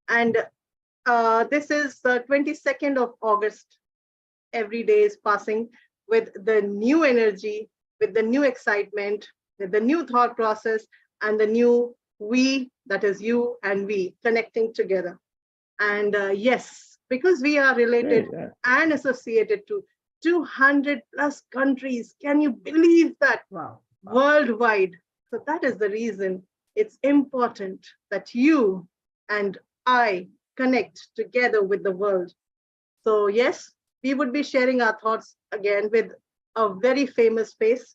And this is the 22nd of August. Every day is passing with the new energy, with the new excitement, with the new thought process, and the new we, that is you and we, connecting together. And yes, because we are related and associated to 200 plus countries. Can you believe that? Wow. Worldwide. So that is the reason it's important that you and I connect together with the world. So yes, we would be sharing our thoughts again with a very famous face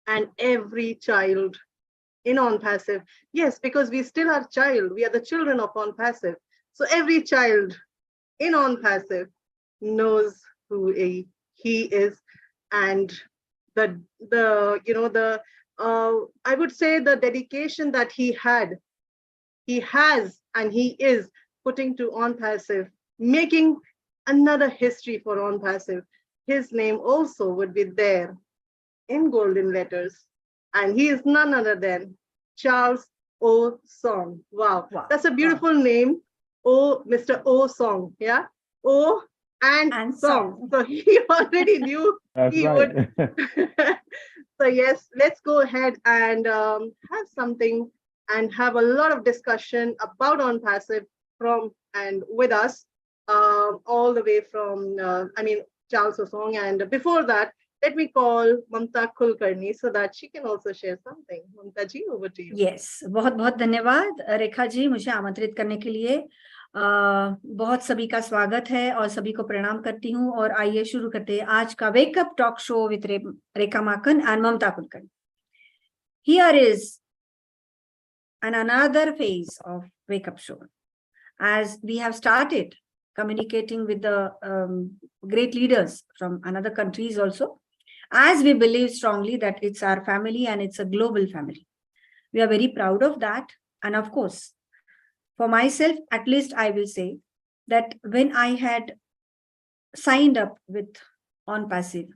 and every child in ONPASSIVE. Yes, because we still are child. We are the children of ONPASSIVE. So every child in ONPASSIVE knows who he is, and the I would say the dedication that he has, and he is putting to ONPASSIVE, making another history for ONPASSIVE. His name also would be there in golden letters, and he is none other than Charles Osong. Wow, that's a beautiful name. Mr. Osong, yeah, O and Song. So he already knew he would. So yes, let's go ahead and have something and have a lot of discussion about ONPASSIVE from and with us, all the way from, Charles Osong. And before that, let me call Mamta Kulkarni so that she can also share something. Mamta ji, over to you. Yes, बहुत बहुत धन्यवाद रेखा जी मुझे आमंत्रित करने के लिए। बहुत सभी का स्वागत है और सभी को प्रणाम करती हूँ। और आइए शुरू करते हैं आज का wake up talk show with Rekha Maken and Mamta Kulkarni. Here is another phase of wake up show, as we have started communicating with the great leaders from another countries also, as we believe strongly that it's our family and it's a global family. We are very proud of that. And of course, for myself, at least I will say that when I had signed up with ONPASSIVE,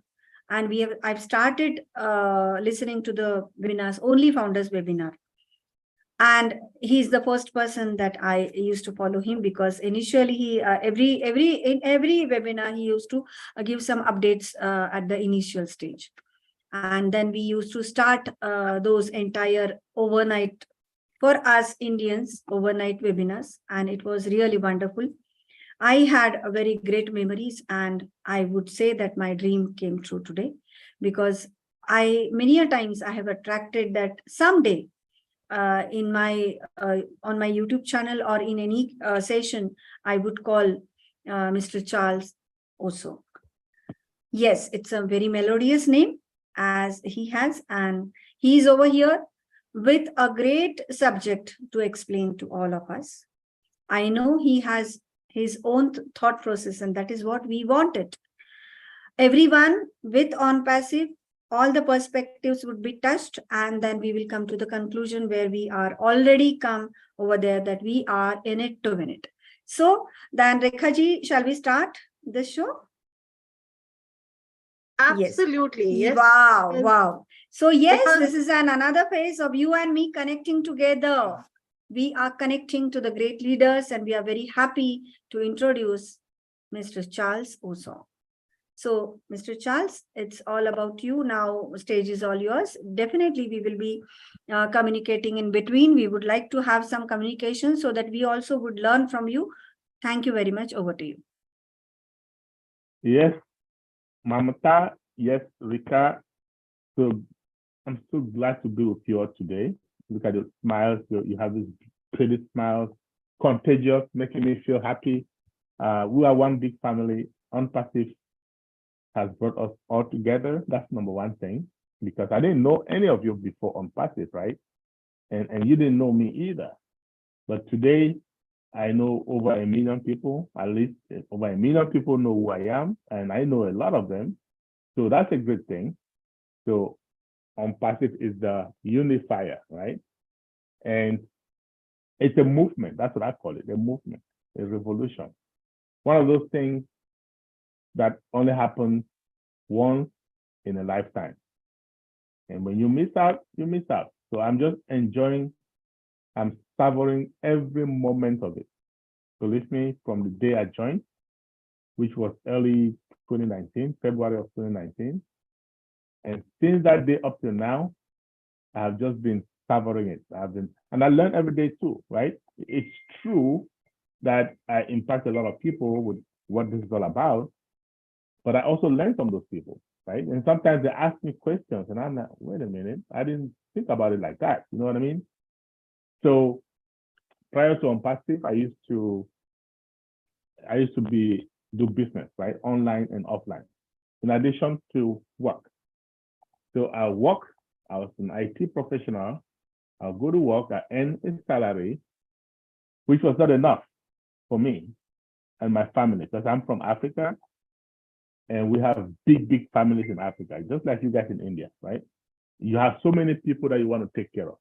and I've started listening to the webinars, Only Founders webinar. And he's the first person that I used to follow him, because initially he in every webinar he used to give some updates at the initial stage, and then we used to start those entire overnight, for us Indians, overnight webinars, and it was really wonderful. I had a very great memories, and I would say that my dream came true today, because many a times I have attracted that someday on my YouTube channel or in any session, I would call Mr. Charles Osong. Yes, it's a very melodious name as he has, and he's over here with a great subject to explain to all of us. I know he has his own thought process, and that is what we wanted. Everyone with ONPASSIVE, all the perspectives would be touched, and then we will come to the conclusion where we are already come over there, that we are in it to win it. So then, Rekha ji, shall we start this show? Absolutely, yes. Wow, wow. So yes, this is another phase of you and me connecting together. We are connecting to the great leaders, and we are very happy to introduce Mr. Charles Osong. So, Mr. Charles, it's all about you now. Stage is all yours. Definitely, we will be communicating in between. We would like to have some communication so that we also would learn from you. Thank you very much. Over to you. Yes, Mamata. Yes, Rika. So I'm so glad to be with you all today. Look at your smiles. You have this pretty smiles, contagious, making me feel happy. We are one big family. ONPASSIVE has brought us all together. That's number one thing, because I didn't know any of you before ONPASSIVE, right? And you didn't know me either. But today, I know over 1 million people, at least over 1 million people know who I am, and I know a lot of them. So that's a good thing. So ONPASSIVE is the unifier, right? And it's a movement. That's what I call it, a movement, a revolution. One of those things that only happens once in a lifetime. And when you miss out, you miss out. So I'm just enjoying, I'm savoring every moment of it. believe me, from the day I joined, which was early 2019, February of 2019. And since that day up to now, I've just been savoring it. And I learn every day too, right? It's true that I impact a lot of people with what this is all about, but I also learn from those people, right? And sometimes they ask me questions and I'm like, wait a minute, I didn't think about it like that. You know what I mean? So prior to ONPASSIVE, I used to do business, right? Online and offline, in addition to work. So I was an IT professional. I'll go to work, I earn a salary, which was not enough for me and my family, because I'm from Africa and we have big families in Africa, just like you guys in India, right? You have so many people that you want to take care of.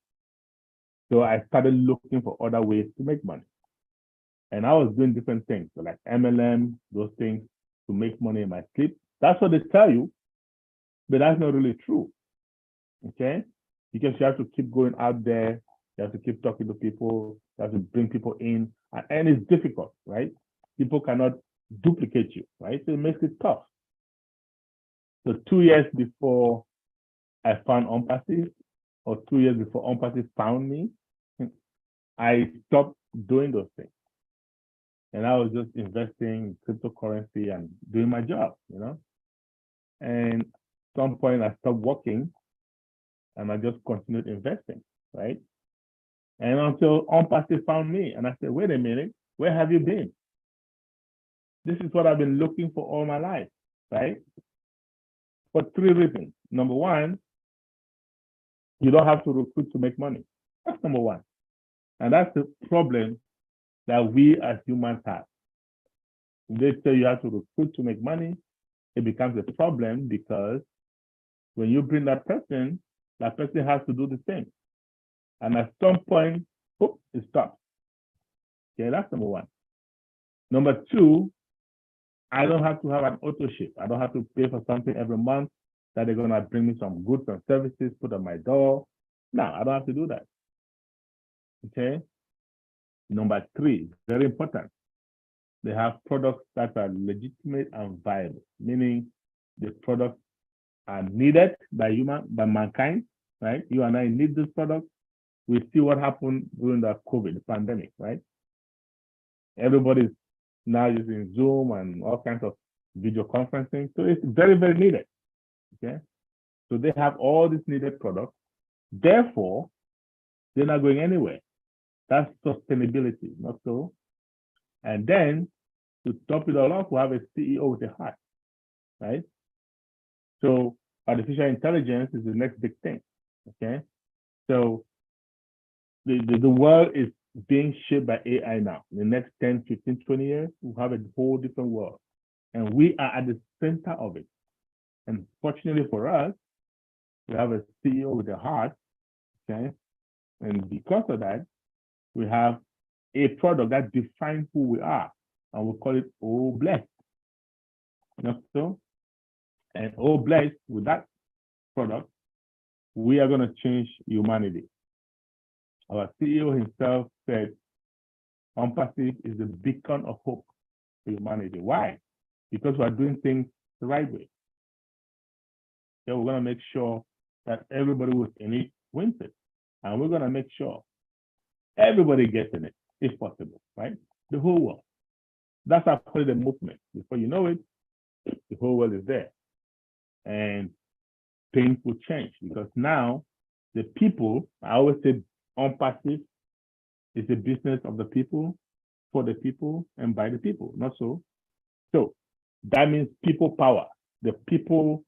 So I started looking for other ways to make money. And I was doing different things, so like MLM, those things, to make money in my sleep. That's what they tell you, but that's not really true, okay? Because you have to keep going out there, you have to keep talking to people, you have to bring people in, and it's difficult, right? People cannot duplicate you, right? So it makes it tough. So 2 years before I found ONPASSIVE, or 2 years before ONPASSIVE found me, I stopped doing those things. And I was just investing in cryptocurrency and doing my job, you know? And at some point I stopped working and I just continued investing, right? And until ONPASSIVE found me and I said, wait a minute, where have you been? This is what I've been looking for all my life, right? For 3 reasons. Number one, you don't have to recruit to make money. That's number one. And that's the problem that we as humans have. They say you have to recruit to make money. It becomes a problem because when you bring that person has to do the same. And at some point, it stops. Okay, that's number one. Number two, I don't have to have an auto ship. I don't have to pay for something every month that they're gonna bring me some goods and services, put on my door. No, I don't have to do that. Okay. Number three, very important. They have products that are legitimate and viable, meaning the products are needed by mankind, right? You and I need this product. We see what happened during the COVID pandemic, right? Everybody's now using Zoom and all kinds of video conferencing. So it's very, very needed, okay? So they have all these needed products. Therefore, they're not going anywhere. That's sustainability, not so. And then to top it all off, we have a CEO with a heart, right? So artificial intelligence is the next big thing, okay? So the world is being shaped by AI now. In the next 10, 15, 20 years, we'll have a whole different world. And we are at the center of it. And fortunately for us, we have a CEO with a heart, okay? And because of that, we have a product that defines who we are. And we call it Oh Blessed. You know, so, and Oh Blessed, with that product, we are going to change humanity. Our CEO himself said, ONPASSIVE is the beacon of hope for humanity. Why? Because we're doing things the right way. So we're going to make sure that everybody who's in it wins it. And we're going to make sure everybody gets in it, if possible, right? The whole world. That's actually the movement. Before you know it, the whole world is there. And things will change because now the people, I always say ONPASSIVE is the business of the people, for the people, and by the people, not so. So that means people power. The people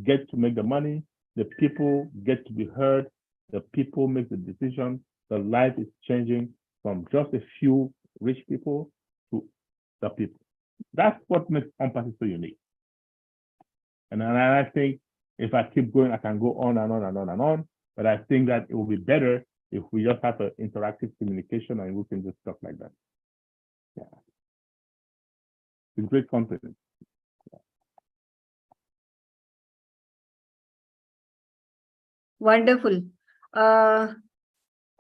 get to make the money, the people get to be heard, the people make the decision, the life is changing from just a few rich people to the people. That's what makes ONPASSIVE so unique. And I think if I keep going, I can go on and on and on and on, but I think that it will be better if we just have an interactive communication and we can just talk like that. Yeah. With great confidence. Wonderful.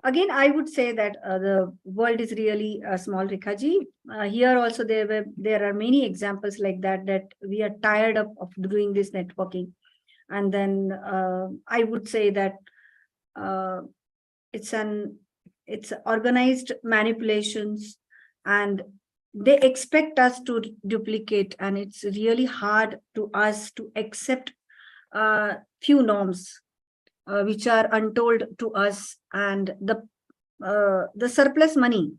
Again, I would say that the world is really small, Rikhaji. Here also there are many examples like that, that we are tired of doing this networking. And then I would say that uh, it's organized manipulations, and they expect us to duplicate, and it's really hard to us to accept few norms which are untold to us, and the surplus money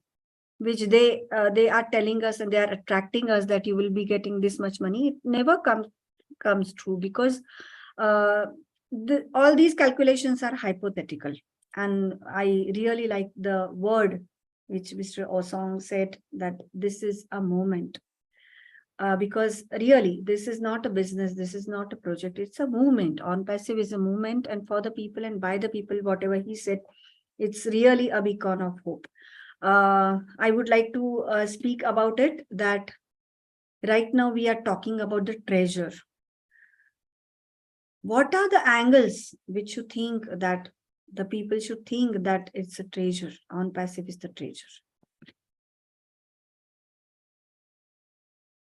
which they are telling us, and they are attracting us that you will be getting this much money. It never comes true, because uh, all these calculations are hypothetical. And I really like the word which Mr. Osong said, that this is a moment. Because really, this is not a business, this is not a project, it's a movement. ONPASSIVE is a movement, and for the people and by the people, whatever he said, it's really a beacon of hope. I would like to speak about it, that right now we are talking about the treasure. What are the angles which you think that the people should think that it's a treasure? ONPASSIVE is the treasure.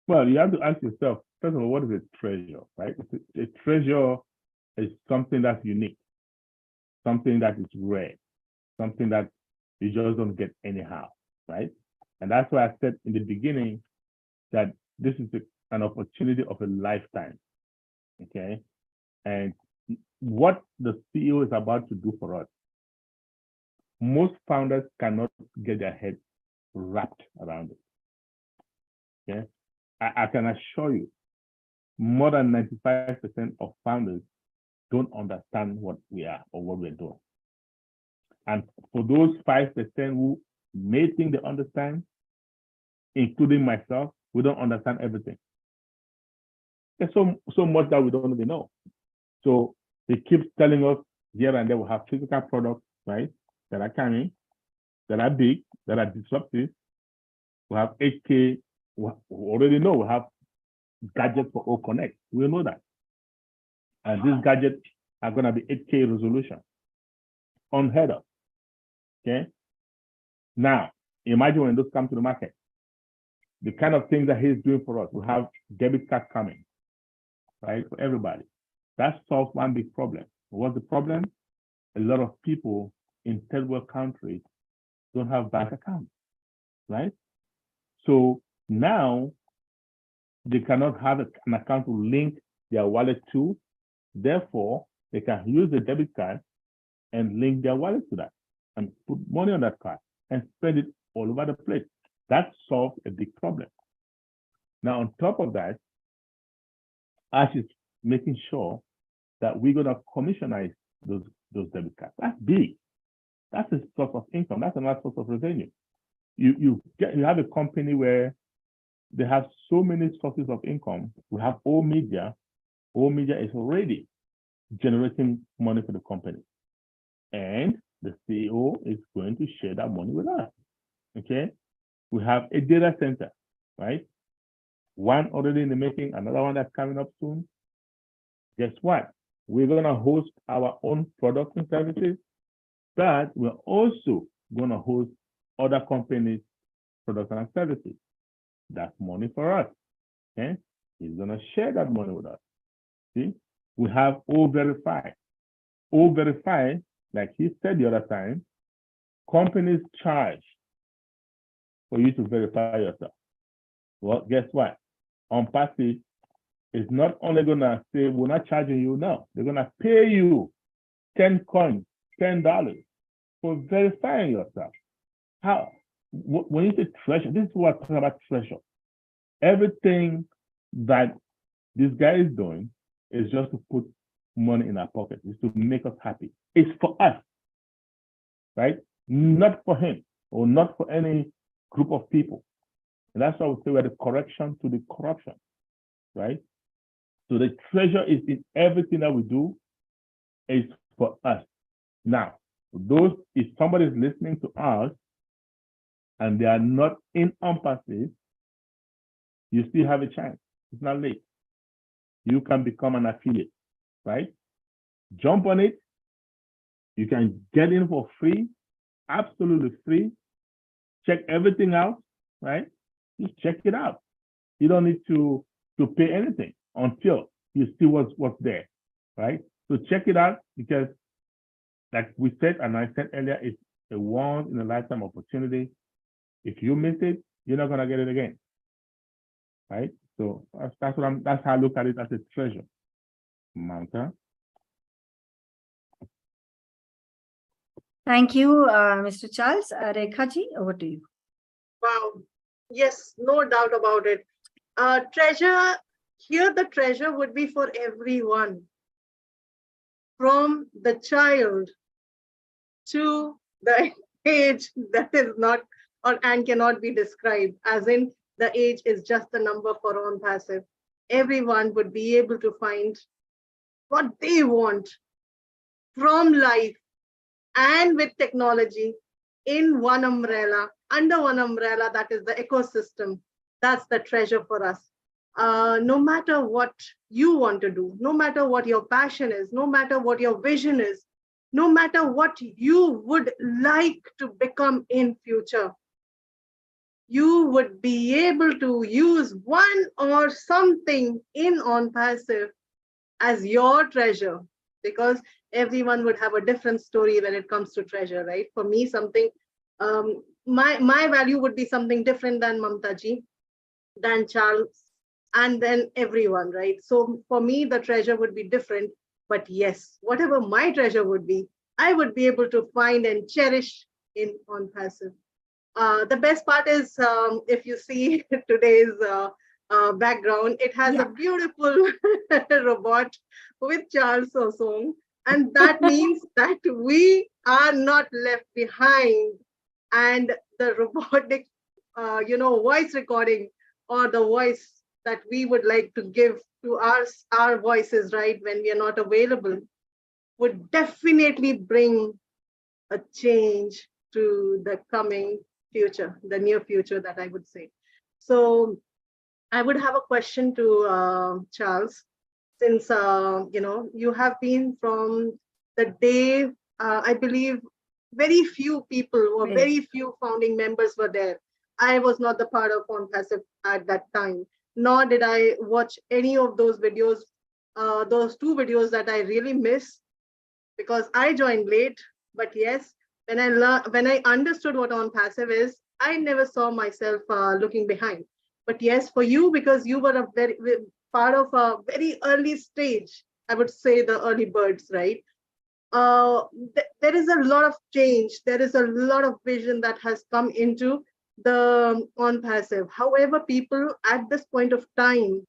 Well, you have to ask yourself, first of all, what is a treasure, right? A treasure is something that's unique, something that is rare, something that you just don't get anyhow, right? And that's why I said in the beginning that this is an opportunity of a lifetime, okay? And what the CEO is about to do for us, most founders cannot get their head wrapped around it, okay? I can assure you, more than 95% of founders don't understand what we are or what we're doing. And for those 5% who may think they understand, including myself, we don't understand everything. There's so much that we don't even know. So they keep telling us here and there we have physical products, right, that are coming, that are big, that are disruptive. We have 8K. We already know we have gadgets for all connect. We know that. And these gadgets are going to be 8K resolution, unheard of. Okay. Now, imagine when those come to the market, the kind of things that he's doing for us. We have debit card coming, right, for everybody. That solves one big problem. What's the problem? A lot of people in third world countries don't have bank accounts, right? So now they cannot have an account to link their wallet to. Therefore, they can use the debit card and link their wallet to that and put money on that card and spend it all over the place. That solves a big problem. Now, on top of that, Ash is making sure that we're going to commissionize those debit cards. That's big. That's a source of income. That's another source of revenue. You have a company where they have so many sources of income. We have all media. All media is already generating money for the company. And the CEO is going to share that money with us. Okay? We have a data center, right? One already in the making, another one that's coming up soon. Guess what? We're going to host our own products and services, but we're also going to host other companies' products and services. That's money for us. Okay? He's going to share that money with us. See? We have O-Verify. O-Verify, like he said the other time, companies charge for you to verify yourself. Well, guess what? ONPASSIVE is not only going to say, we're not charging you now. They're going to pay you 10 coins, $10 for verifying yourself. How? When you say treasure, this is what I'm talking about treasure. Everything that this guy is doing is just to put money in our pocket. It's to make us happy. It's for us, right? Not for him or not for any group of people. And that's why we say we're the correction to the corruption, right? So the treasure is in everything that we do. It's for us. Now, those, if somebody is listening to us and they are not in ONPASSIVE, you still have a chance. It's not late. You can become an affiliate, right? Jump on it. You can get in for free absolutely free. Check everything out, right? Just check it out. You don't need to pay anything until you see what's there, right? So check it out because, like we said, and I said earlier, it's a once in a lifetime opportunity. If you miss it, you're not gonna get it again, right? So that's how I look at it as a treasure. Manta. Thank you, Mr. Charles. Rekha ji, over to you. Wow. Yes, no doubt about it. Treasure, here the treasure would be for everyone, from the child to the age that is not or and cannot be described, as in the age is just a number for ONPASSIVE. Everyone would be able to find what they want from life and with technology in one umbrella, under one umbrella, that is the ecosystem. That's the treasure for us. No matter what you want to do, no matter what your passion is, no matter what your vision is, no matter what you would like to become in future, you would be able to use one or something in ONPASSIVE as your treasure, because everyone would have a different story when it comes to treasure, right? For me, something, my value would be something different than Mamta ji, than Charles, and then everyone, right? So for me, the treasure would be different. But yes, whatever my treasure would be, I would be able to find and cherish in ONPASSIVE. The best part is, if you see today's background, it has a beautiful robot with Charles Osong. And that means that we are not left behind. And the robotic, voice recording, or the voice that we would like to give to our voices, right, when we are not available, would definitely bring a change to the coming future, the near future, that I would say. So I would have a question to Charles, since you have been from the day, I believe very few people or very few founding members were there. I was not the part of ONPASSIVE at that time, nor did I watch any of those videos, those two videos that I really miss, because I joined late. But yes, when I understood what ONPASSIVE is, I never saw myself looking behind. But yes, for you, because you were a very part of a very early stage, I would say the early birds, right? There is a lot of change. There is a lot of vision that has come into the ONPASSIVE. However, people at this point of time,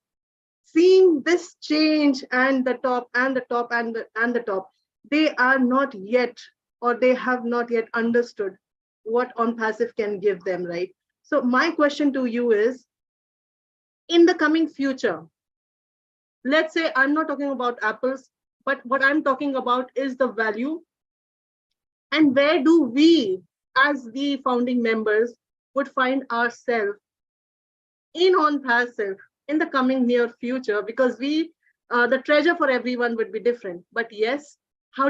seeing this change and the top and the top and the top, they are not yet, or they have not yet understood what ONPASSIVE can give them, right? So my question to you is, in the coming future, let's say I'm not talking about apples, but what I'm talking about is the value, and where do we, as the founding members, would find ourselves in ONPASSIVE in the coming near future, because the treasure for everyone would be different. But yes, how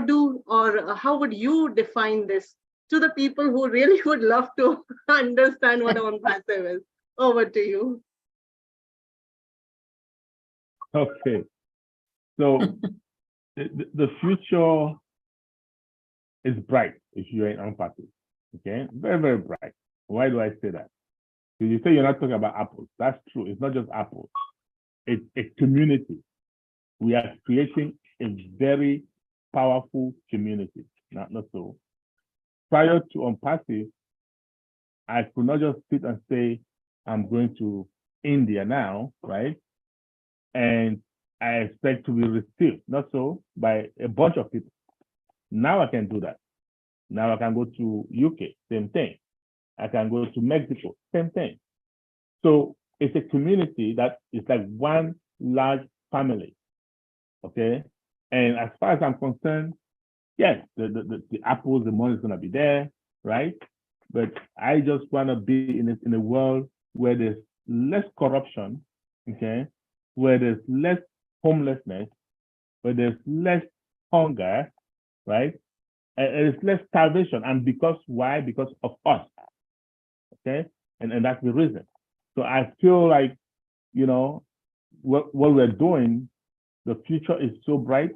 would you define this to the people who really would love to understand what ONPASSIVE is? Over to you. Okay. So the future is bright if you're in ONPASSIVE. Okay, very, very bright. Why do I say that? Because you say you're not talking about apples. That's true. It's not just apples. It's a community. We are creating a very powerful community. Not so. Prior to ONPASSIVE, I could not just sit and say, I'm going to India now, right? And I expect to be received, not so, by a bunch of people. Now I can do that. Now I can go to UK, same thing. I can go to Mexico, same thing. So it's a community that is like one large family, okay? And as far as I'm concerned, yes, the apples, the money is gonna be there, right? But I just wanna be in a world where there's less corruption, okay? Where there's less homelessness, where there's less hunger, right? it's less starvation. And because why? Because of us. Okay, and that's the reason. So I feel like, you know, what we're doing, the future is so bright.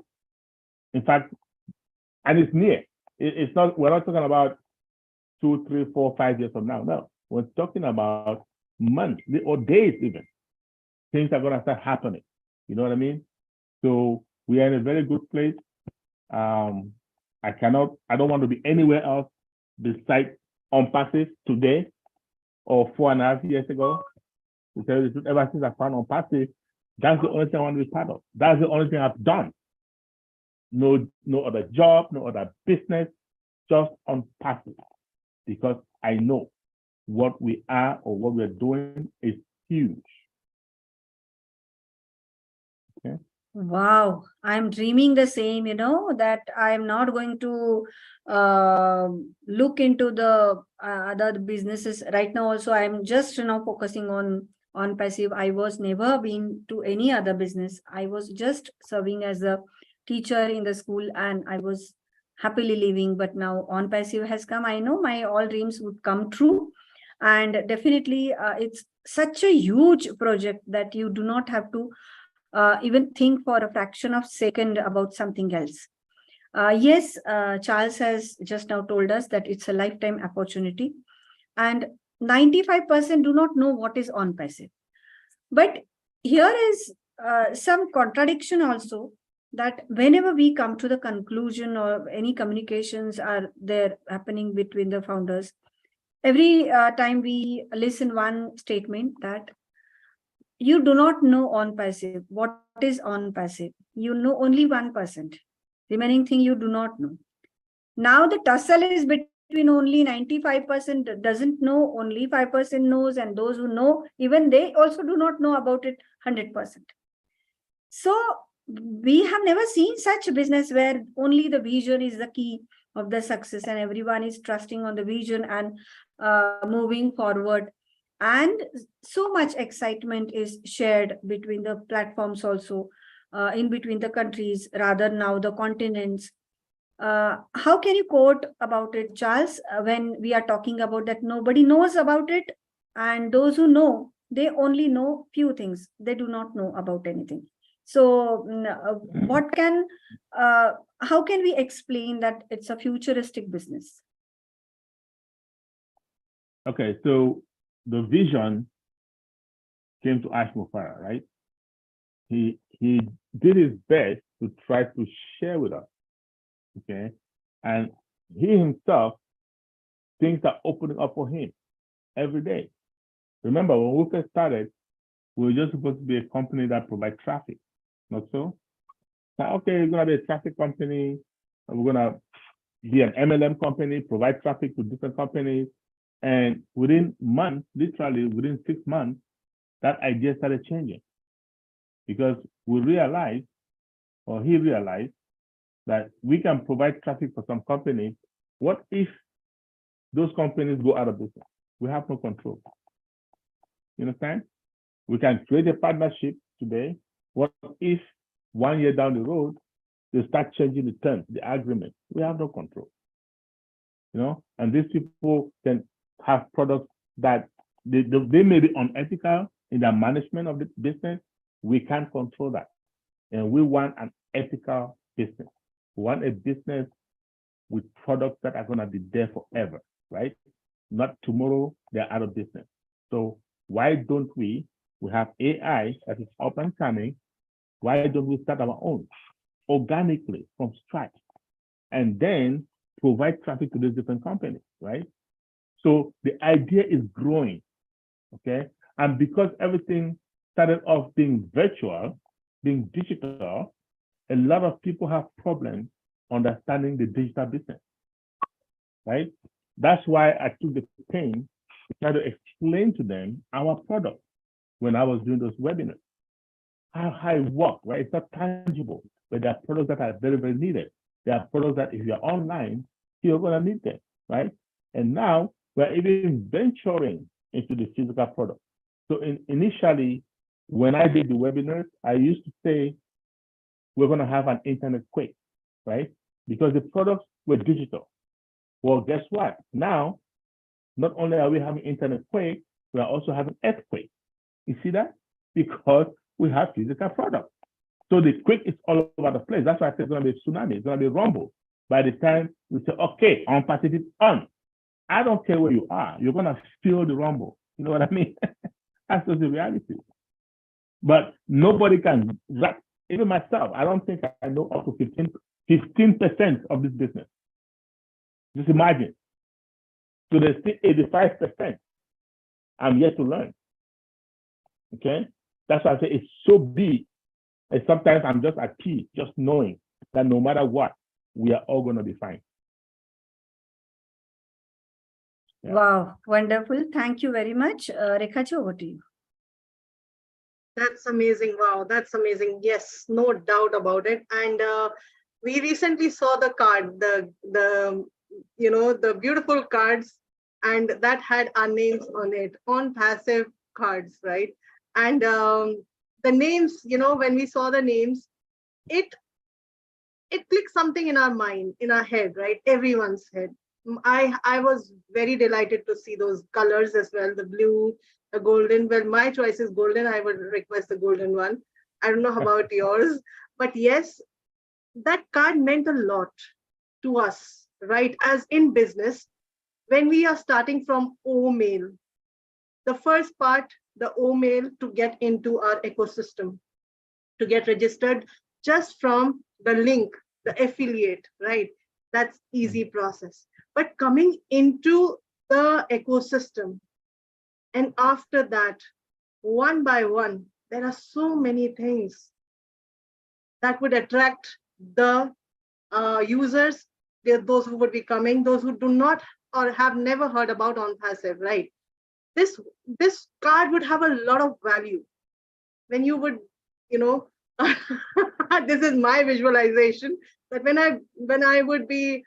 In fact, and it's near. It's not. We're not talking about 2, 3, 4, 5 years from now. No, we're talking about months or days even. Things are gonna start happening. You know what I mean? So we are in a very good place. I don't want to be anywhere else besides ONPASSIVE today or 4.5 years ago. Because ever since I found ONPASSIVE, that's the only thing I want to be part of. That's the only thing I've done. No other job, no other business, just ONPASSIVE. Because I know what we are or what we're doing is huge. Okay. Wow, I'm dreaming the same, that I'm not going to look into the other businesses right now. Also, I'm just focusing on passive. I was never been to any other business. I was just serving as a teacher in the school, and I was happily living. But now on passive has come. I know my all dreams would come true, and definitely it's such a huge project that you do not have to even think for a fraction of second about something else. Yes, Charles has just now told us that it's a lifetime opportunity, and 95% do not know what is ONPASSIVE. But here is some contradiction also, that whenever we come to the conclusion or any communications are there happening between the founders, every time we listen one statement that you do not know ONPASSIVE. What is ONPASSIVE? You know only 1%. Remaining thing you do not know. Now the tussle is between only 95% doesn't know, only 5% knows, and those who know, even they also do not know about it 100%. So we have never seen such a business where only the vision is the key of the success, and everyone is trusting on the vision and moving forward. And so much excitement is shared between the platforms also, in between the countries, rather now the continents. How can you quote about it, Charles, when we are talking about that nobody knows about it, and those who know, they only know few things. They do not know about anything. So how can we explain that it's a futuristic business? Okay, so the vision came to Ash Mufara, right? He did his best to try to share with us, okay? And he himself, things are opening up for him every day. Remember, when we first started, we were just supposed to be a company that provides traffic, not so? Now, okay, we're gonna be a traffic company, and we're gonna be an MLM company, provide traffic to different companies. And within months, literally within 6 months, that idea started changing, because we realized, or he realized, that we can provide traffic for some companies. What if those companies go out of business? We have no control. You understand? We can create a partnership today. What if 1 year down the road, they start changing the terms, the agreement? We have no control. And these people can have products that they may be unethical in the management of the business. We can't control that. And we want an ethical business. We want a business with products that are going to be there forever, right? Not tomorrow, they're out of business. So why don't we have AI that is up and coming. Why don't we start our own organically from scratch, and then provide traffic to these different companies, right? So the idea is growing, okay? And because everything started off being virtual, being digital, a lot of people have problems understanding the digital business, right? That's why I took the pain to try to explain to them our product when I was doing those webinars. How it works, right? It's not tangible, but there are products that are very, very needed. There are products that if you're online, you're going to need them, right? And now we're even venturing into the physical product. So initially, when I did the webinars, I used to say, we're going to have an internet quake, right? Because the products were digital. Well, guess what? Now, not only are we having internet quake, we are also having earthquake. You see that? Because we have physical products. So the quake is all over the place. That's why I said it's going to be a tsunami. It's going to be a rumble. By the time we say, okay, ONPASSIVE is on, I don't care where you are. You're going to feel the rumble. You know what I mean? That's just the reality. But nobody can, even myself, I don't think I know up to 15% of this business. Just imagine. So there's still 85% I'm yet to learn. Okay? That's why I say it's so big. And sometimes I'm just at peace, just knowing that no matter what, we are all going to be fine. Yeah. Wow, wonderful. Thank you very much. Rekha ji, over to you. That's amazing. Wow, that's amazing. Yes, no doubt about it. And we recently saw the card, the beautiful cards, and that had our names on it, ONPASSIVE cards, right? And the names, when we saw the names, it clicked something in our mind, in our head, right? Everyone's head. I was very delighted to see those colors as well, the blue, the golden. Well, my choice is golden. I would request the golden one. I don't know about yours, but yes, that card meant a lot to us, right? As in business, when we are starting from O mail, the first part, the O mail, to get into our ecosystem, to get registered just from the link, the affiliate, right? That's easy process. But coming into the ecosystem, and after that, one by one, there are so many things that would attract the users, those who would be coming, those who do not or have never heard about ONPASSIVE, right? This card would have a lot of value when you would, this is my visualization, that when I would be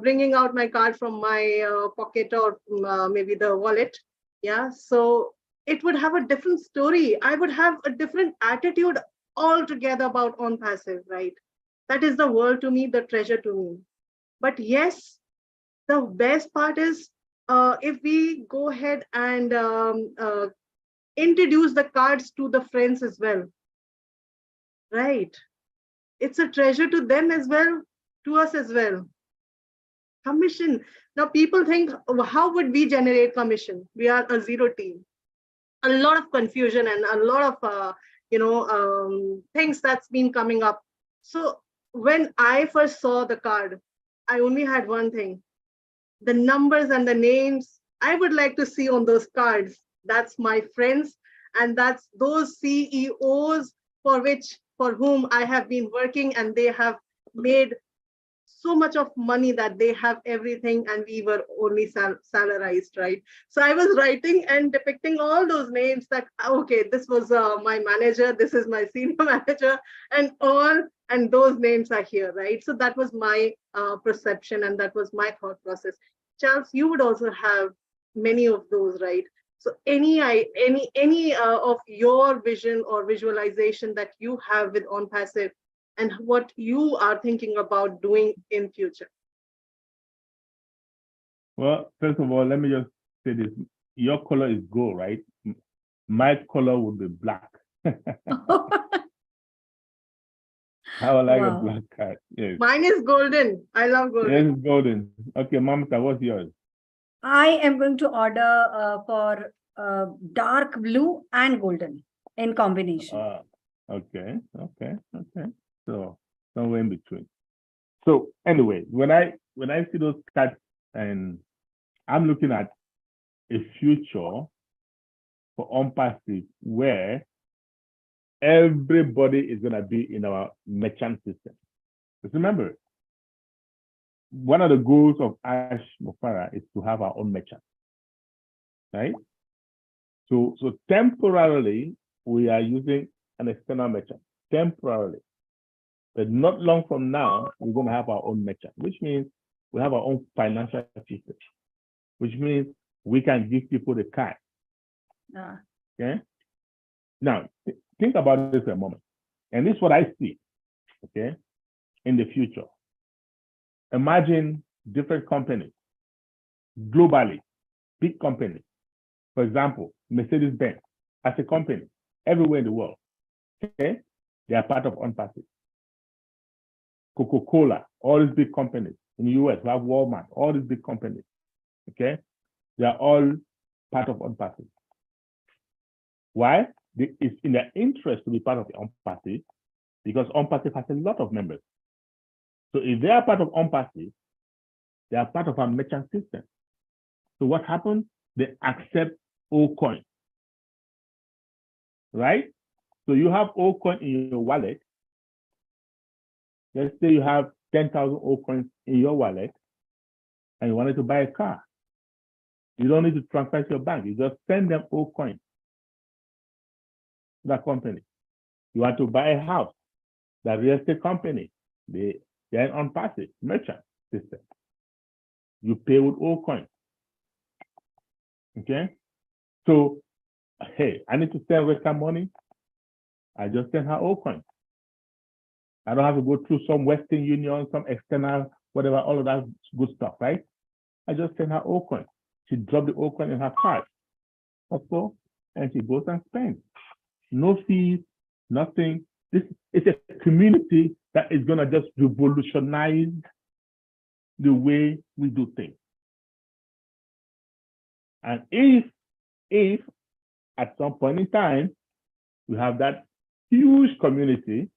bringing out my card from my pocket or maybe the wallet, yeah, so it would have a different story. I would have a different attitude altogether about ONPASSIVE, right? That is the world to me, the treasure to me. But yes, the best part is if we go ahead and introduce the cards to the friends as well, right? It's a treasure to them as well, to us as well. Commission. Now people think, how would we generate commission? We are a zero team. A lot of confusion and a lot of things that's been coming up. So when I first saw the card, I only had one thing: the numbers and the names I would like to see on those cards. That's my friends, and that's those CEOs for whom I have been working, and they have made so much of money that they have everything, and we were only salarized, right? So I was writing and depicting all those names, that okay, this was my manager, this is my senior manager, and those names are here, right? So that was my perception, and that was my thought process. Charles, you would also have many of those, right? So any of your vision or visualization that you have with ONPASSIVE, and what you are thinking about doing in future? Well, first of all, let me just say this. Your color is gold, right? My color would be black. I would like a black card. Yes. Mine is golden. I love golden. Yes, it's golden. Okay, Mamta, what's yours? I am going to order for dark blue and golden in combination. Okay. So somewhere in between. So anyway, when I see those cards, and I'm looking at a future for ONPASSIVE where everybody is going to be in our merchant system. Because remember, one of the goals of Ash Mufara is to have our own merchant, right? So temporarily, we are using an external merchant, temporarily. But not long from now, we're going to have our own merchant, which means we have our own financial system, which means we can give people the cash. Okay. Now, think about this for a moment. And this is what I see, okay, in the future. Imagine different companies globally, big companies. For example, Mercedes-Benz as a company everywhere in the world. Okay, they are part of ONPASSIVE. Coca-Cola, all these big companies in the US, we have Walmart, all these big companies. Okay, they are all part of ONPASSIVE. Why? It's in their interest to be part of the ONPASSIVE because ONPASSIVE has a lot of members. So if they are part of ONPASSIVE, they are part of our merchant system. So what happens? They accept OCoin, right? So you have OCoin in your wallet. Let's say you have 10,000 OCoins in your wallet and you wanted to buy a car. You don't need to transfer to your bank. You just send them OCoin to that company. You want to buy a house, that real estate company, they're on ONPASSIVE merchant system. You pay with OCoin. Okay? So, hey, I need to send Reka money. I just send her OCoin. I don't have to go through some Western Union, some external, whatever, all of that good stuff, right? I just send her OCoin. She dropped the OCoin in her card. Also, and she goes and spends. No fees, nothing. This is a community that is going to just revolutionize the way we do things. And if at some point in time, we have that huge community,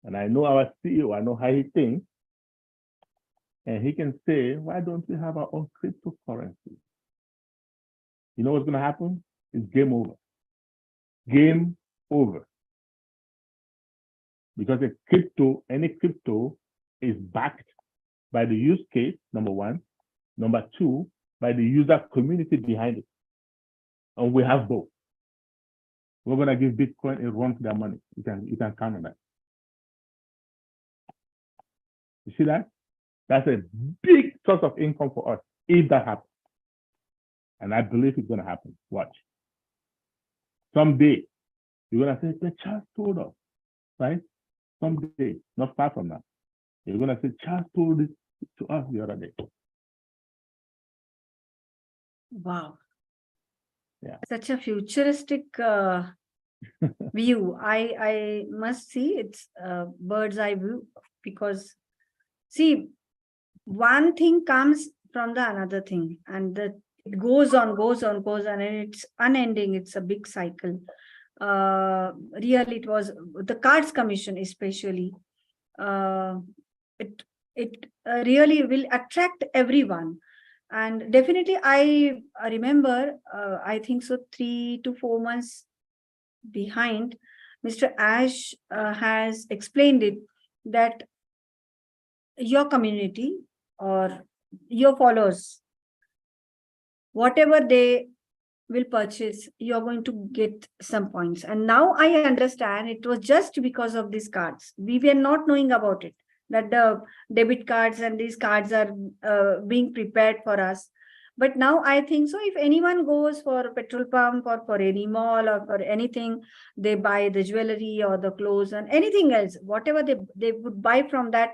and I know our CEO, I know how he thinks, and he can say, why don't we have our own cryptocurrency? You know what's going to happen? It's game over. Game over. Because any crypto is backed by the use case, number one. Number two, by the user community behind it. And we have both. We're going to give Bitcoin a run for their money. You can count on that. You see that? That's a big source of income for us if that happens. And I believe it's going to happen. Watch. Someday, you're going to say, but Charles told us, right? Someday, not far from now, you're going to say, Charles told this to us the other day. Wow. Yeah. Such a futuristic view. I must see it's a bird's eye view because, see, one thing comes from the another thing and it goes on, and it's unending. It's a big cycle. Really, it was the cards commission, especially. It really will attract everyone. And definitely, I remember, I think so, 3 to 4 months behind, Mr. Ash has explained it that your community or your followers, whatever they will purchase, you're going to get some points. And now I understand it was just because of these cards. We were not knowing about it, that the debit cards and these cards are being prepared for us. But now I think so, if anyone goes for a petrol pump or for any mall or for anything, they buy the jewelry or the clothes and anything else, whatever they would buy from that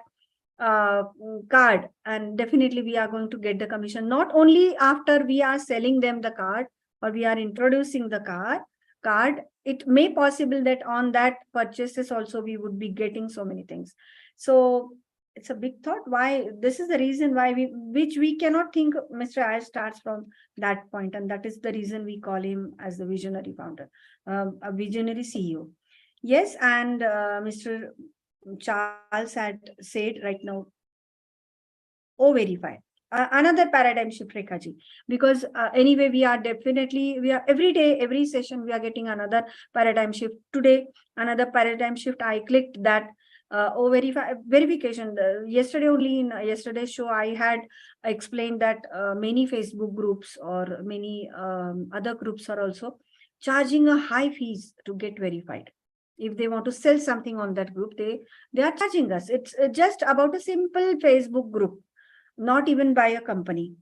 card, and definitely we are going to get the commission, not only after we are selling them the card or we are introducing the card, it may possible that on that purchases also we would be getting so many things. So it's a big thought. Why? This is the reason why which we cannot think Mr. Ash starts from that point, and that is the reason we call him as the visionary founder, a visionary CEO. Yes, and Mr. Charles had said right now, verify. Another paradigm shift, Rekhaji, because anyway, we are every day, every session, we are getting another paradigm shift. Today, another paradigm shift. I clicked that verification. Yesterday only, in yesterday's show, I had explained that many Facebook groups or many other groups are also charging a high fees to get verified. If they want to sell something on that group, they are charging us. It's just about a simple Facebook group, not even by a company.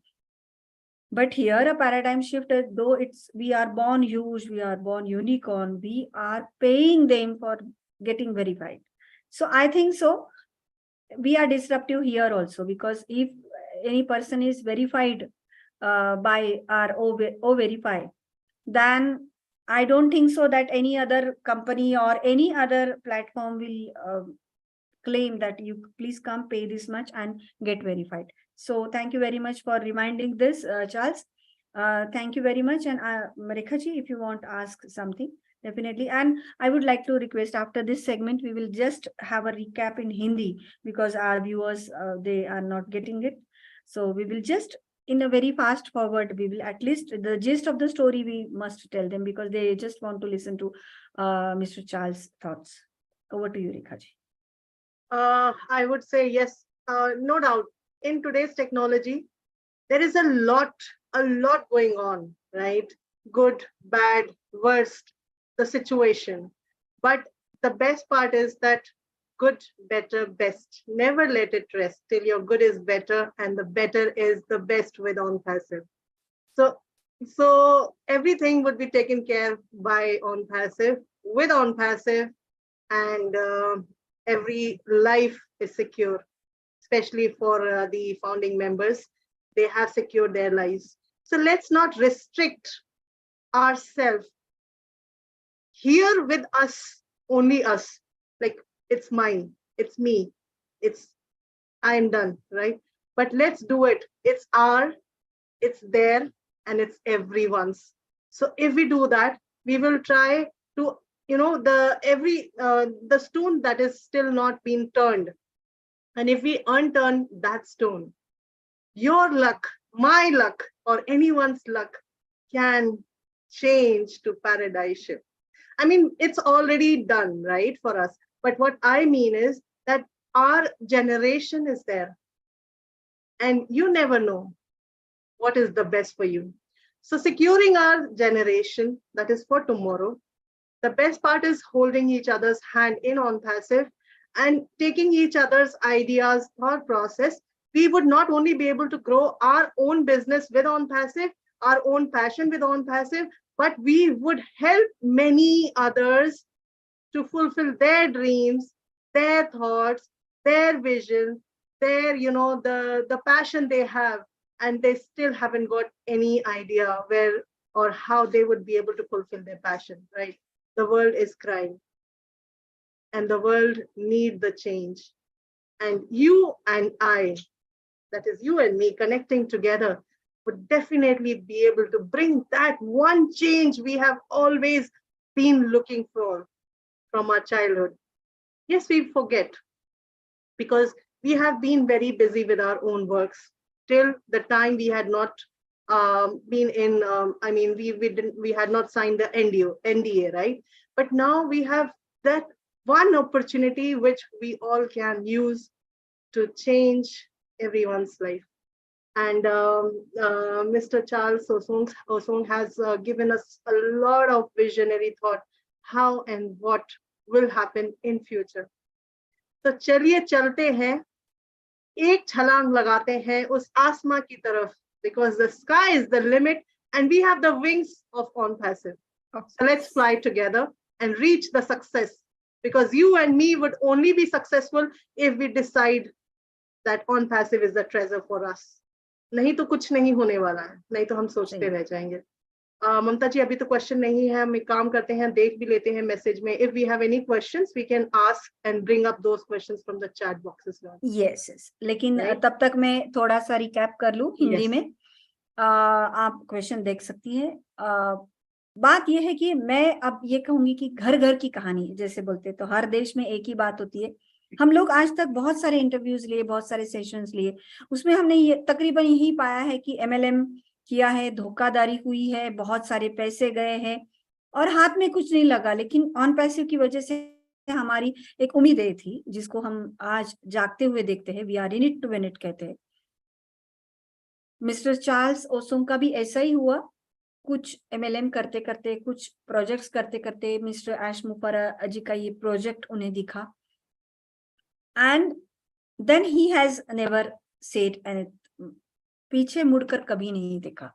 But here a paradigm shift, though we are born huge, we are born unicorn, we are paying them for getting verified. So I think so, we are disruptive here also, because if any person is verified by our O verify, then I don't think so that any other company or any other platform will claim that you please come pay this much and get verified. So thank you very much for reminding this, Charles. Thank you very much. And Rekha ji, if you want to ask something, definitely. And I would like to request, after this segment, we will just have a recap in Hindi, because our viewers, they are not getting it. So we will just, in a very fast forward, we will at least the gist of the story we must tell them, because they just want to listen to Mr. Charles' thoughts. Over to you, Rekha ji. I would say yes, no doubt. In today's technology, there is a lot going on, right? Good, bad, worst, the situation. But the best part is that good, better, best. Never let it rest till your good is better, and the better is the best with ONPASSIVE. So everything would be taken care by ONPASSIVE, with ONPASSIVE, and every life is secure, especially for the founding members. They have secured their lives. So let's not restrict ourselves. Here with us, only us. Like, it's mine, it's me, I'm done, right? But let's do it. It's it's there, and it's everyone's. So if we do that, we will try to, the stone that is still not been turned. And if we unturn that stone, your luck, my luck, or anyone's luck can change to paradise ship. I mean, it's already done, right, for us. But what I mean is that our generation is there, and you never know what is the best for you. So securing our generation, that is for tomorrow. The best part is holding each other's hand in ONPASSIVE and taking each other's ideas, thought process. We would not only be able to grow our own business with ONPASSIVE, our own passion with ONPASSIVE, but we would help many others to fulfill their dreams, their thoughts, their vision, their, the passion they have, and they still haven't got any idea where or how they would be able to fulfill their passion, right? The world is crying, and the world needs the change. And you and I, that is you and me, connecting together would definitely be able to bring that one change we have always been looking for from our childhood. Yes, we forget, because we have been very busy with our own works till the time we had not been in, we had not signed the NDA, right? But now we have that one opportunity which we all can use to change everyone's life. And Mr. Charles Osong has given us a lot of visionary thought, how and what will happen in future. तो चलिए चलते हैं, एक छलांग लगाते हैं उस आसमां की तरफ, because the sky is the limit and we have the wings of ONPASSIVE. So let's fly together and reach the success, because you and me would only be successful if we decide that ONPASSIVE is the treasure for us. नहीं तो कुछ नहीं होने वाला है, नहीं तो हम सोचते रह जाएंगे. ममता जी, अभी तो क्वेश्चन नहीं है, हम एक काम करते हैं, देख भी लेते हैं मैसेज में. If we have any questions, we can ask and bring up those questions from the chat boxes now. Yes. लेकिन तब तक मैं थोड़ा सा रिकैप कर लूं हिंदी में. आप क्वेश्चन देख सकती हैं. बात यह है कि मैं अब ये कहूंगी कि घर घर की कहानी जैसे बोलते, तो हर देश में एक ही बात होती है. हम लोग आज तक बहुत सारे इंटरव्यूज लिए, बहुत सारे सेशंस लिए, उसमें हमने ये तकरीबन यही पाया है कि MLM किया है, धोखाधड़ी हुई है, बहुत सारे पैसे गए हैं और हाथ में कुछ नहीं लगा. लेकिन ONPASSIVE की वजह से हमारी एक उम्मीद थी, जिसको हम आज जागते हुए देखते हैं. We are in it to win it कहते हैं. मिस्टर चार्ल्स ओसोंग का भी ऐसा ही हुआ. कुछ MLM करते करते, कुछ प्रोजेक्ट्स करते करते मिस्टर एश मुफर्रा जी का ये प्रोजेक्ट उन्हें दिखा, and then he has never said anything. पीछे मुड़कर कभी नहीं देखा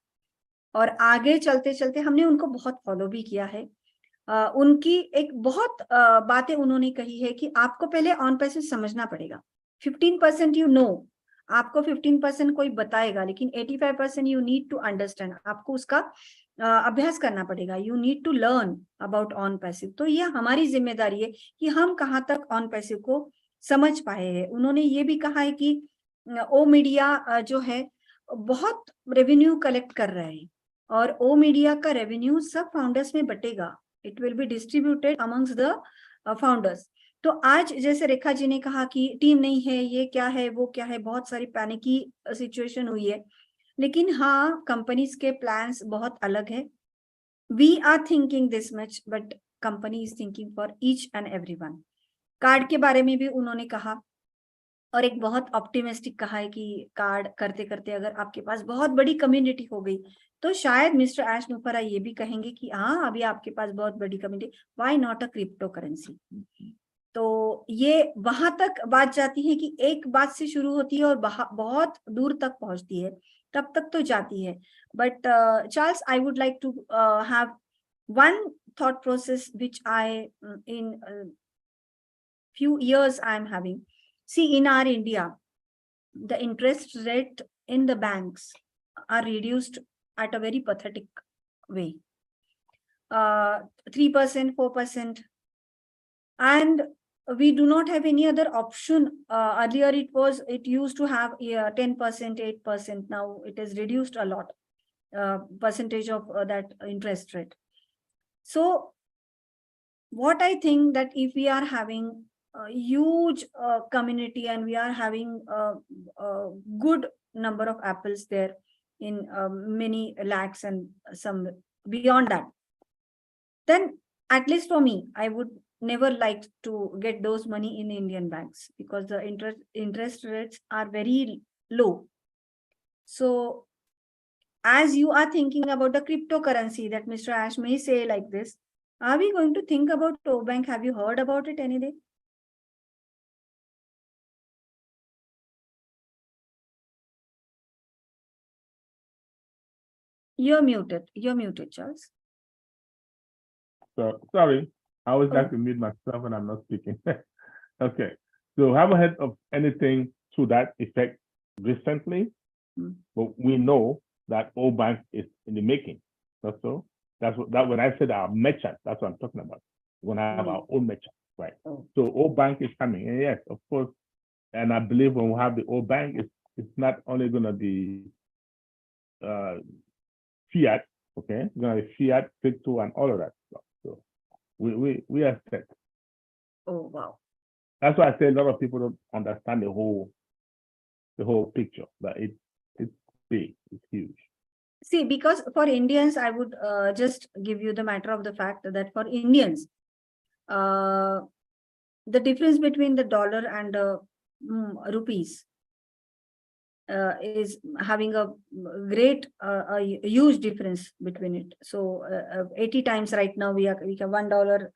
और आगे चलते चलते हमने उनको बहुत फॉलो भी किया है. उनकी एक बहुत बातें उन्होंने कही है कि आपको पहले ONPASSIVE समझना पड़ेगा. 15% you know, आपको 15% कोई बताएगा, लेकिन 85% you need to understand, आपको उसका अभ्यास करना पड़ेगा. You need to learn about on passive. तो ये हमारी जिम्मेदारी है कि हम कहाँ तक ऑन पैसिव को समझ पाए हैं. उन्होंने ये भी कहा है कि ओ मीडिया जो है बहुत रेवेन्यू कलेक्ट कर रहा है, और ओ मीडिया का रेवेन्यू सब फाउंडर्स में बटेगा. It will be distributed amongst the founders. तो आज जैसे रेखा जी ने कहा कि टीम नहीं है, ये क्या है, वो क्या है, बहुत सारी पैनिकी सिचुएशन हुई है, लेकिन हाँ कंपनीज के प्लान्स बहुत अलग है. We are thinking this much, but company is thinking for each and everyone. Card के बारे में भी उन्होंने कहा, और एक बहुत ऑप्टिमिस्टिक कहा है कि कार्ड करते करते अगर आपके पास बहुत बड़ी कम्युनिटी हो गई, तो शायद मिस्टर ऐश नुफरा ये भी कहेंगे कि हाँ अभी आपके पास बहुत बड़ी community, why not a crypto currency. तो ये वहां तक बात जाती है कि एक बात से शुरू होती है और बहुत दूर तक पहुंचती है, तब तक तो जाती है. But Charles, I would like to have one thought process which I in few years I am having. See, in our India, the interest rate in the banks are reduced at a very pathetic way. 3%, 4%. And we do not have any other option. Earlier it used to have 10%, 8%. Now it is reduced a lot, percentage of that interest rate. So what I think that if we are having a huge community and we are having a good number of apples there in many lakhs and some beyond that, then at least for me, I would never like to get those money in Indian banks, because the interest rates are very low. So as you are thinking about the cryptocurrency that Mr. Ash may say like this, are we going to think about O Bank? Have you heard about it any day? You're muted, Charles. So sorry, I always like to mute myself when I'm not speaking. Okay, so haven't heard of anything to that effect recently, but we know that O Bank is in the making. That's so. That's what that when I said our merchant, that's what I'm talking about. We're gonna have our own merchant, right? So O Bank is coming, and yes, of course. And I believe when we have the O Bank, it's not only gonna be fiat, okay? It's gonna be fiat, crypto, and all of that stuff. So we are set. Oh wow. That's why I say a lot of people don't understand the whole picture, but it's big, it's huge. See, because for Indians, I would just give you the matter of the fact that for Indians, the difference between the dollar and the rupees is having a great, a huge difference between it. So 80 times right now we have $1,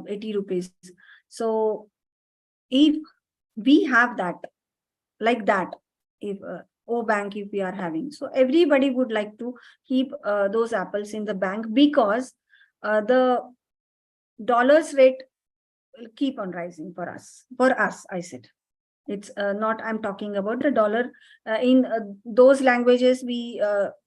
80 rupees. So if we have that, like that, if O Bank, if we are having, so everybody would like to keep those apples in the bank, because the dollar's rate will keep on rising for us. For us, I said. It's not, I'm talking about the dollar. In those languages, we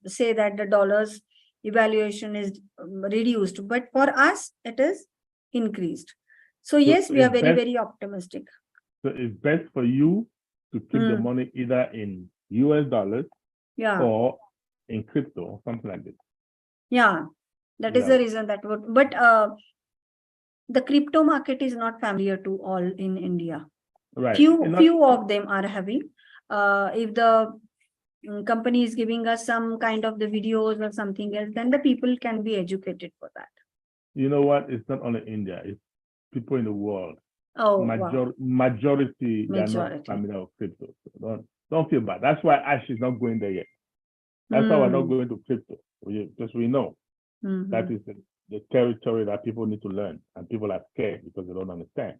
say that the dollar's evaluation is reduced, but for us, it is increased. So yes, we are very, very optimistic. So it's best for you to keep the money either in US dollars, or in crypto, or something like this. Yeah, that is the reason that would, but the crypto market is not familiar to all in India. Right. Few of them are having. If the company is giving us some kind of the videos or something else, then the people can be educated for that. You know what? It's not only India, it's people in the world. Oh, majority, they're not familiar with crypto. So don't feel bad. That's why Ash is not going there yet. That's why we're not going to crypto. Because we know that is the territory that people need to learn, and people are scared because they don't understand.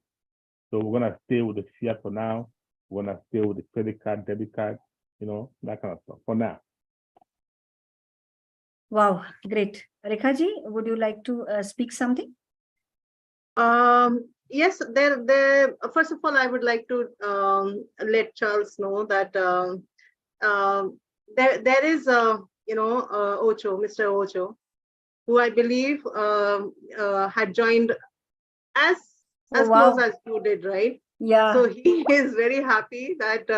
So we're gonna stay with the fiat for now. We're gonna stay with the credit card, debit card, you know, that kind of stuff for now. Wow, great. Rekha ji, would you like to speak something? Yes, first of all, I would like to let Charles know that there is Ocho, Mr. Ocho, who I believe had joined as Oh, close wow. as you did, right? Yeah. So he is very happy that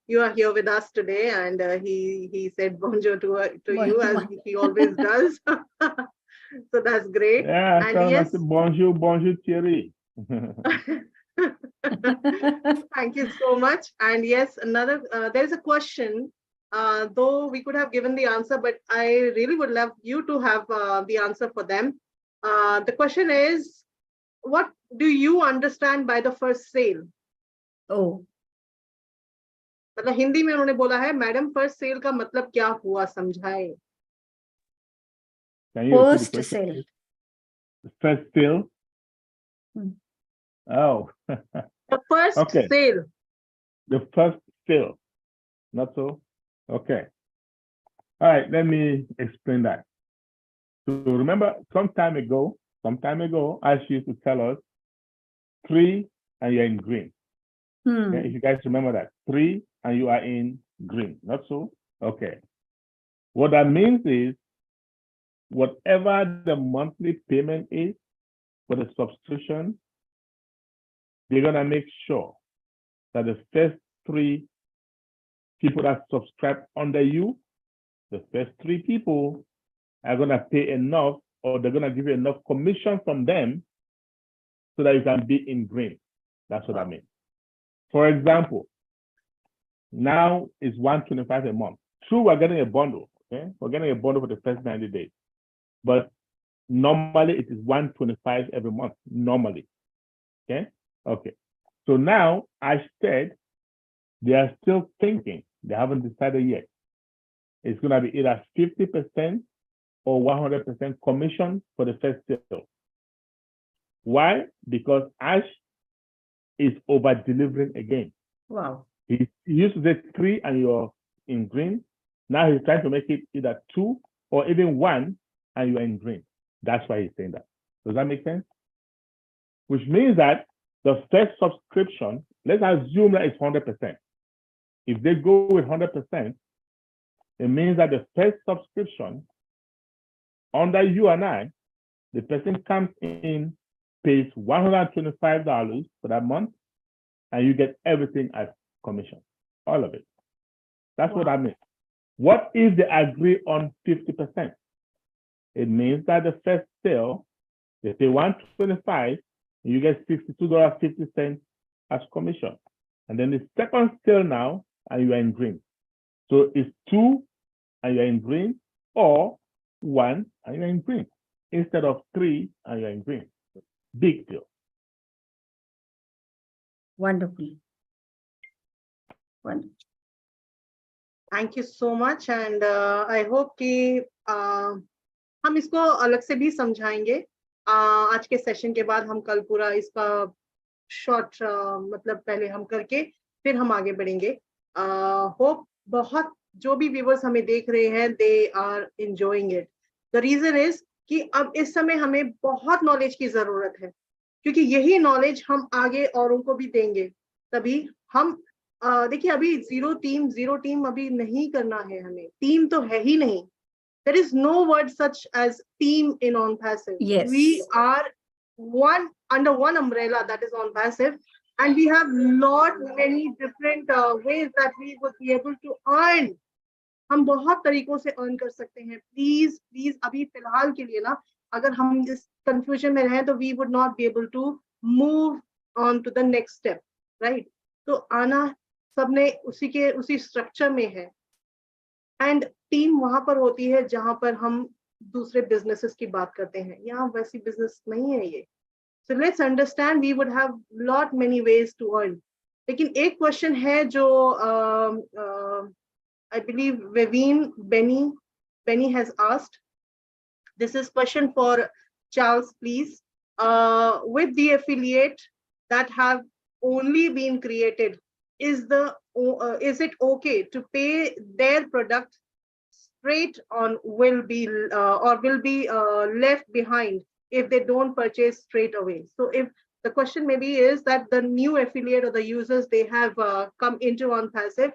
you are here with us today, and he said bonjour to you as he always does. So that's great. Yeah, And so I yes, say bonjour, bonjour, Thierry. thank you so much. And yes, another there's a question. Though we could have given the answer, but I really would love you to have the answer for them. The question is, what do you understand by the first sale? Oh, मतलब हिंदी में उन्होंने बोला है, madam first cell का मतलब क्या हुआ, समझाए. Can you repeat the first question, sale. please? The first sale? Hmm. Oh, The first okay. sale. The first sale. Not so? Okay. All right, let me explain that. So remember, some time ago, Ash used to tell us 3 and you're in green. Okay, if you guys remember that, 3 and you are in green. Not so? Okay. What that means is, whatever the monthly payment is for the subscription, they're gonna make sure that the first 3 people that subscribe under you, the first 3 people are gonna pay enough, or they're gonna give you enough commission from them so that you can be in green. That's what that means. For example, now it's $125 a month. True, we're getting a bundle. Okay, we're getting a bundle for the first 90 days, but normally it is $125 every month. Normally, okay. So now I said they are still thinking. They haven't decided yet. It's going to be either 50% or 100% commission for the first sale. Why? Because Ash is over delivering again. Wow. He used to say 3 and you're in green. Now he's trying to make it either 2 or even 1 and you're in green. That's why he's saying that. Does that make sense? Which means that the first subscription, let's assume that it's 100%. If they go with 100%, it means that the first subscription under you and I, the person comes in, pays $125 for that month, and you get everything as commission, all of it. That's what I mean. What if they agree on 50%? It means that the first sale, they pay $125, and you get $62.50 as commission. And then the second sale now, and you are in green. So it's 2 and you're in green, or 1 and you're in green, instead of 3 and you're in green. Big deal. Wonderful. Wonderful. Thank you so much, and I hope कि हम इसको अलग से भी समझाएंगे. आज के session के बाद हम कल पूरा इसका शॉर्ट मतलब पहले हम करके फिर हम आगे बढ़ेंगे. होप बहुत जो भी व्यूअर्स हमें देख रहे हैं, they are enjoying it. The reason is कि अब इस समय हमें बहुत नॉलेज की जरूरत है, क्योंकि यही नॉलेज हम आगे औरों को भी देंगे. तभी हम देखिए, अभी जीरो टीम अभी नहीं करना है हमें. टीम तो है ही नहीं. There is no word such as team in ONPASSIVE. Yes. We are under one umbrella, that is ONPASSIVE, and we have many different ways that we would be able to earn. हम बहुत तरीकों से earn कर सकते हैं. Please अभी फिलहाल के लिए ना, अगर हम इस confusion में रहें तो we would not be able to move on to the next step, right? तो आना सबने उसी स्ट्रक्चर में है. एंड टीम वहां पर होती है जहां पर हम दूसरे बिजनेसेस की बात करते हैं. यहाँ वैसी बिजनेस नहीं है ये. So let's understand, we would have lot many ways to earn. लेकिन एक क्वेश्चन है जो I believe Benny has asked. This is question for Charles, please. With the affiliate that have only been created, is it okay to pay their product straight on will be left behind if they don't purchase straight away? So if The question maybe is that the new affiliate or the users, they have come into ONPASSIVE.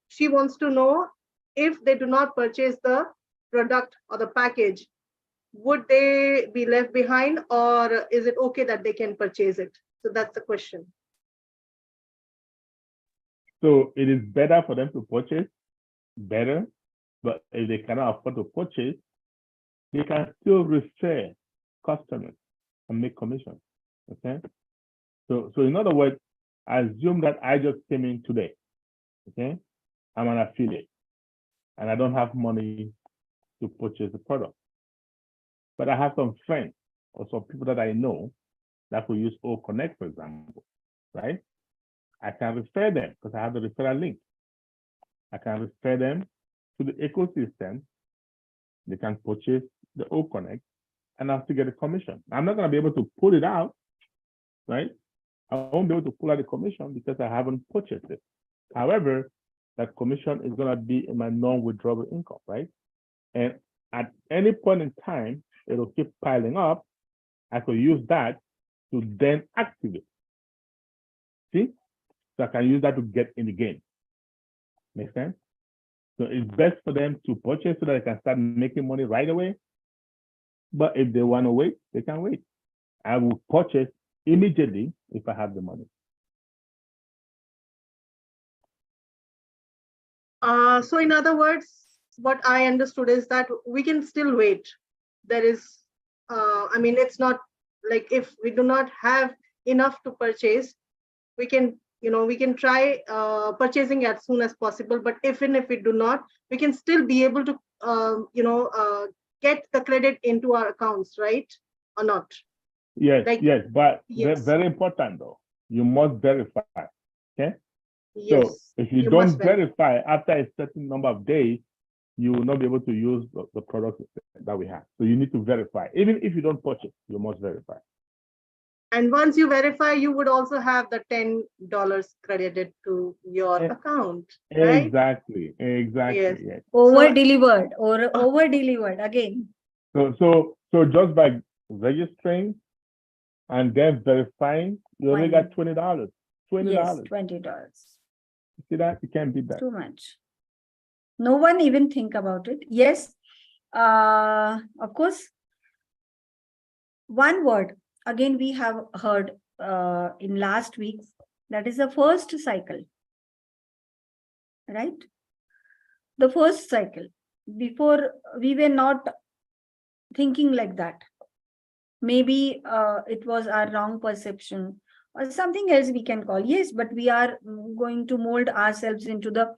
She wants to know if they do not purchase the product or the package, would they be left behind, or is it okay that they can purchase it? So that's the question. So it is better for them to purchase, better, but if they cannot afford to purchase, they can still refer customers and make commission. Okay. So in other words, assume that I just came in today. Okay. I'm an affiliate and I don't have money to purchase the product. But I have some friends or some people that I know that will use O Connect, for example, right? I can refer them because I have the referral link. I can refer them to the ecosystem. They can purchase the O Connect and I'll still get a commission. I'm not going to be able to pull it out, right? I won't be able to pull out the commission because I haven't purchased it. However, that commission is going to be in my non-withdrawable income, right? And at any point in time, it'll keep piling up. I could use that to then activate. See? So I can use that to get in the game. Make sense? So it's best for them to purchase so that they can start making money right away. But if they want to wait, they can wait. I will purchase immediately if I have the money. So in other words, what I understood is that we can still wait. There is, I mean, it's not like if we do not have enough to purchase, we can, we can try purchasing as soon as possible. But even if we do not, we can still be able to, get the credit into our accounts, right? Or not? Yes, Like, yes, but yes. very important though. You must verify. Okay. Yes. So if you must don't verify after a certain number of days, you will not be able to use the product that we have. So you need to verify. Even if you don't purchase, you must verify. And once you verify, you would also have the $10 credited to your account, right? Exactly. Yes. Yes. Over delivered or over delivered again. So just by registering and then verifying, you only got $20. $20. Yes, $20. See that? You can't beat that. Too much. No one even think about it. Yes, of course. One word again we have heard in last week, that is the first cycle, right? The first cycle. Before we were not thinking like that. Maybe it was our wrong perception or something else we can call. Yes, but we are going to mold ourselves into the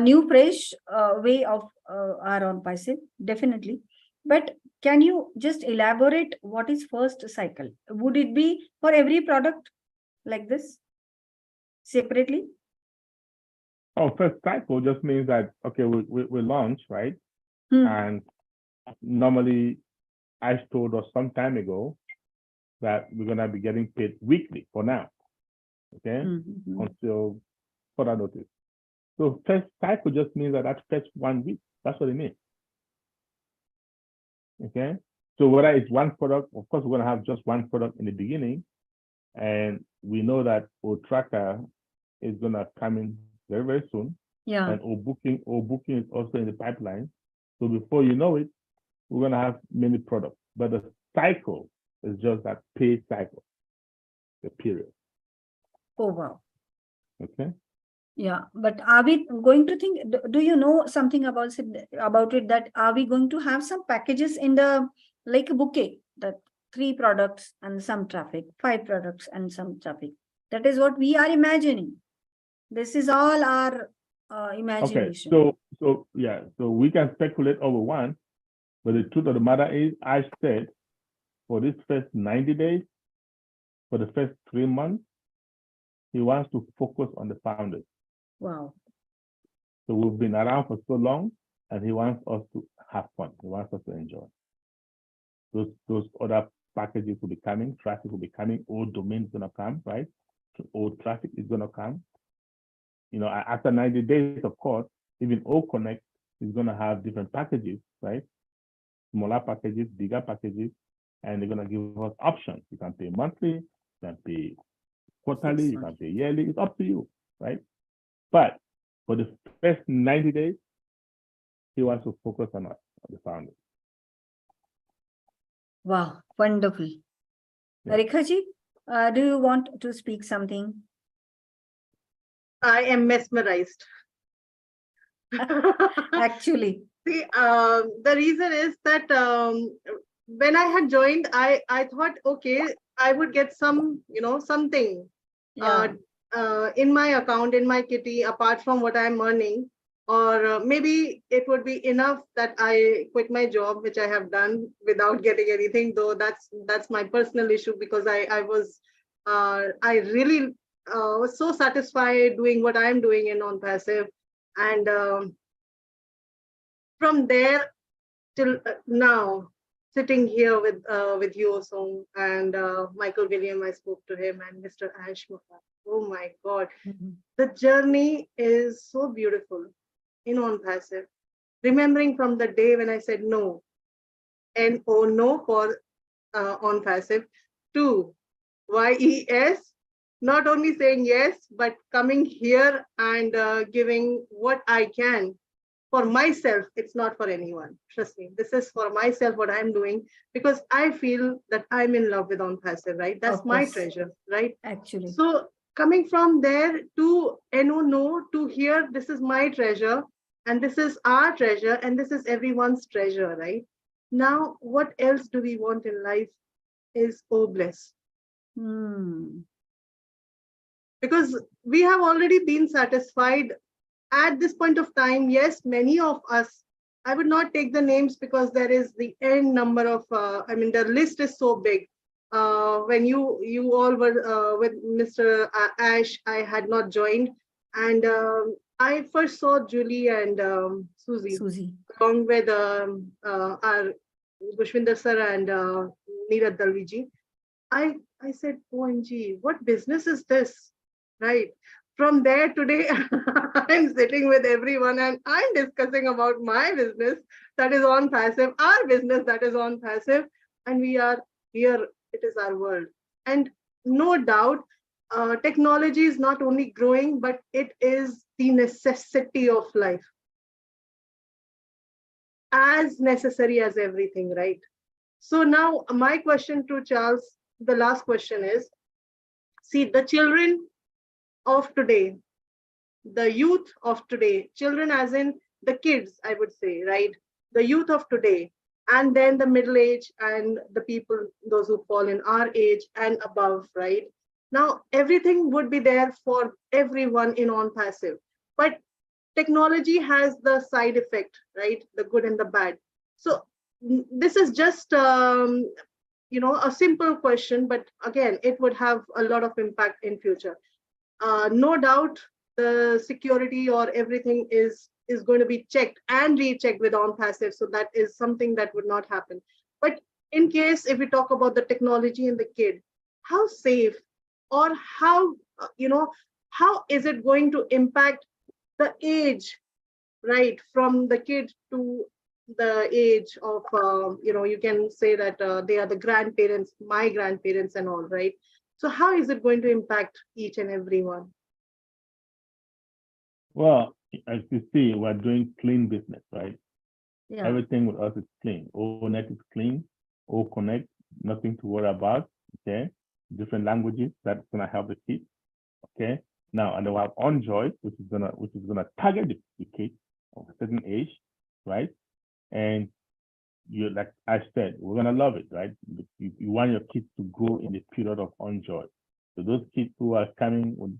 new fresh way of our ONPASSIVE, definitely. But can you just elaborate what is first cycle? Would it be for every product like this separately? Oh, first cycle just means that, okay, we launch, right? And normally I told us some time ago that we're going to be getting paid weekly for now, okay, until further notice. So first cycle just means that that's first 1 week. That's what it means. Okay. So whether it's one product, of course, we're going to have just one product in the beginning. And we know that O-Tracker is going to come in very, very soon. Yeah. And O-Booking is also in the pipeline. So before you know it, we're going to have many products. But the cycle is just that pay cycle, the period. Oh, wow. Okay. Yeah, but are we going to think, do you know something about it, that are we going to have some packages in the, like a bouquet, that 3 products and some traffic, 5 products and some traffic? That is what we are imagining. This is all our imagination. Okay, so yeah, so we can speculate all we want, but the truth of the matter is, I said, for this first 90 days, for the first 3 months, he wants to focus on the founders. Wow. So we've been around for so long, and he wants us to have fun. He wants us to enjoy. Those other packages will be coming, traffic will be coming, old domains going to come, right? So old traffic is going to come. After 90 days, of course, even O Connect is going to have different packages, right? Smaller packages, bigger packages. and they're gonna give us options. You can pay monthly, you can pay quarterly, you can pay yearly. It's up to you, right? But for the first 90 days, he wants to focus on us, the founders. Wow, wonderful. Yeah. Rekhaji, do you want to speak something? I am mesmerized. Actually, See, the reason is that when I had joined, I thought, okay, I would get some, something yeah, in my account, in my kitty, apart from what I'm earning, or maybe it would be enough that I quit my job, which I have done without getting anything. Though that's my personal issue, because I really was so satisfied doing what I'm doing in ONPASSIVE, and from there till now, sitting here with you, Osong, and Michael William, I spoke to him, and Mr. Ash Muhammad. Oh my God, the journey is so beautiful in ONPASSIVE. Remembering from the day when I said no, N-O, no for ONPASSIVE, to YES, not only saying yes, but coming here and giving what I can for myself. It's not for anyone. Trust me, this is for myself, what I'm doing, because I feel that I'm in love with ONPASSIVE, right? That's Of my course. treasure, right? Actually. So coming from there to no to here, this is my treasure, and this is our treasure, and this is everyone's treasure, right? Now, what else do we want in life is bliss. Because we have already been satisfied at this point of time. Yes, many of us, I would not take the names because there is the end number of, the list is so big. When you all were with Mr. Ash, I had not joined. And I first saw Julie and Susie, along with our Bushwinder sir and Neeraj Dalviji. I said, OMG, what business is this? Right. From there today, I'm sitting with everyone and I'm discussing about my business that is ONPASSIVE, our business that is ONPASSIVE, and we are here. It is our world. And no doubt, technology is not only growing, but it is the necessity of life. As necessary as everything, right? So now my question to Charles, the last question is, see, the children of today, the youth of today, children as in the kids, I would say, right? The youth of today, and then the middle age and the people, those who fall in our age and above, right? Now, everything would be there for everyone in ONPASSIVE, but technology has the side effect, right? The good and the bad. So this is just, a simple question, but again, it would have a lot of impact in future. No doubt the security or everything is going to be checked and rechecked with ONPASSIVE. So that is something that would not happen. But in case, if we talk about the technology and the kid, how safe or how, how is it going to impact the age, right? From the kid to the age of, you can say that they are the grandparents, my grandparents and all, right? So how is it going to impact each and every one? Well, as you see, we're doing clean business, right? Yeah. Everything with us is clean. ONet is clean. OConnect, nothing to worry about. Okay. Different languages, that's gonna help the kids. Okay. Now, and then we have OnJoy, which is gonna target the kids of a certain age, right? And you, like I said, we're gonna love it, right? You want your kids to grow in the period of OnJoy. So those kids who are coming with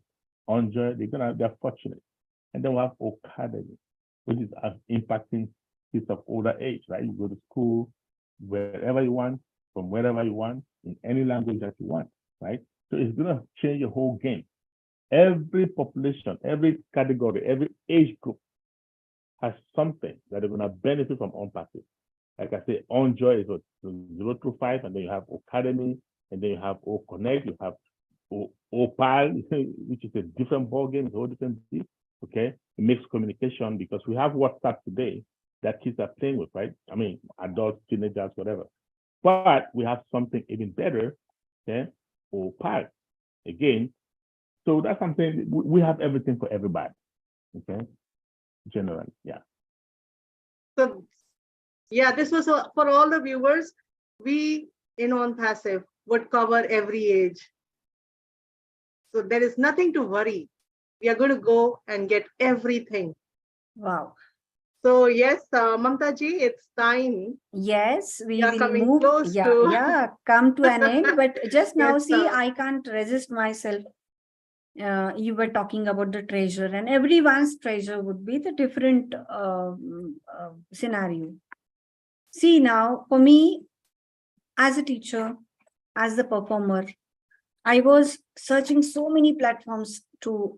OnJoy, they're fortunate. And then we have Academy, which is impacting kids of older age, right? You go to school wherever you want, from wherever you want, in any language that you want, right? So it's gonna change your whole game. Every population, every category, every age group has something that are gonna benefit from ONPASSIVE. Like I say, OnJoy is 0 through 5, and then you have Academy, and then you have OConnect, you have OPAL, which is a different ballgame, it's a whole different beat. Okay, it makes communication, because we have WhatsApp today that kids are playing with, right? I mean, adults, teenagers, whatever. But we have something even better than OPASSIVE. Again, so that's something we have everything for everybody. Okay, generally, yeah. So yeah, this was for all the viewers. We in ONPASSIVE would cover every age. So there is nothing to worry. We are going to go and get everything. Wow. So yes, Mamta ji, it's time. Yes, We we are will coming move. close Yeah, to yeah, come to an end. But just now, yes, see, I can't resist myself. You were talking about the treasure, and everyone's treasure would be the different scenario. See, now, for me, as a teacher, as a performer, I was searching so many platforms to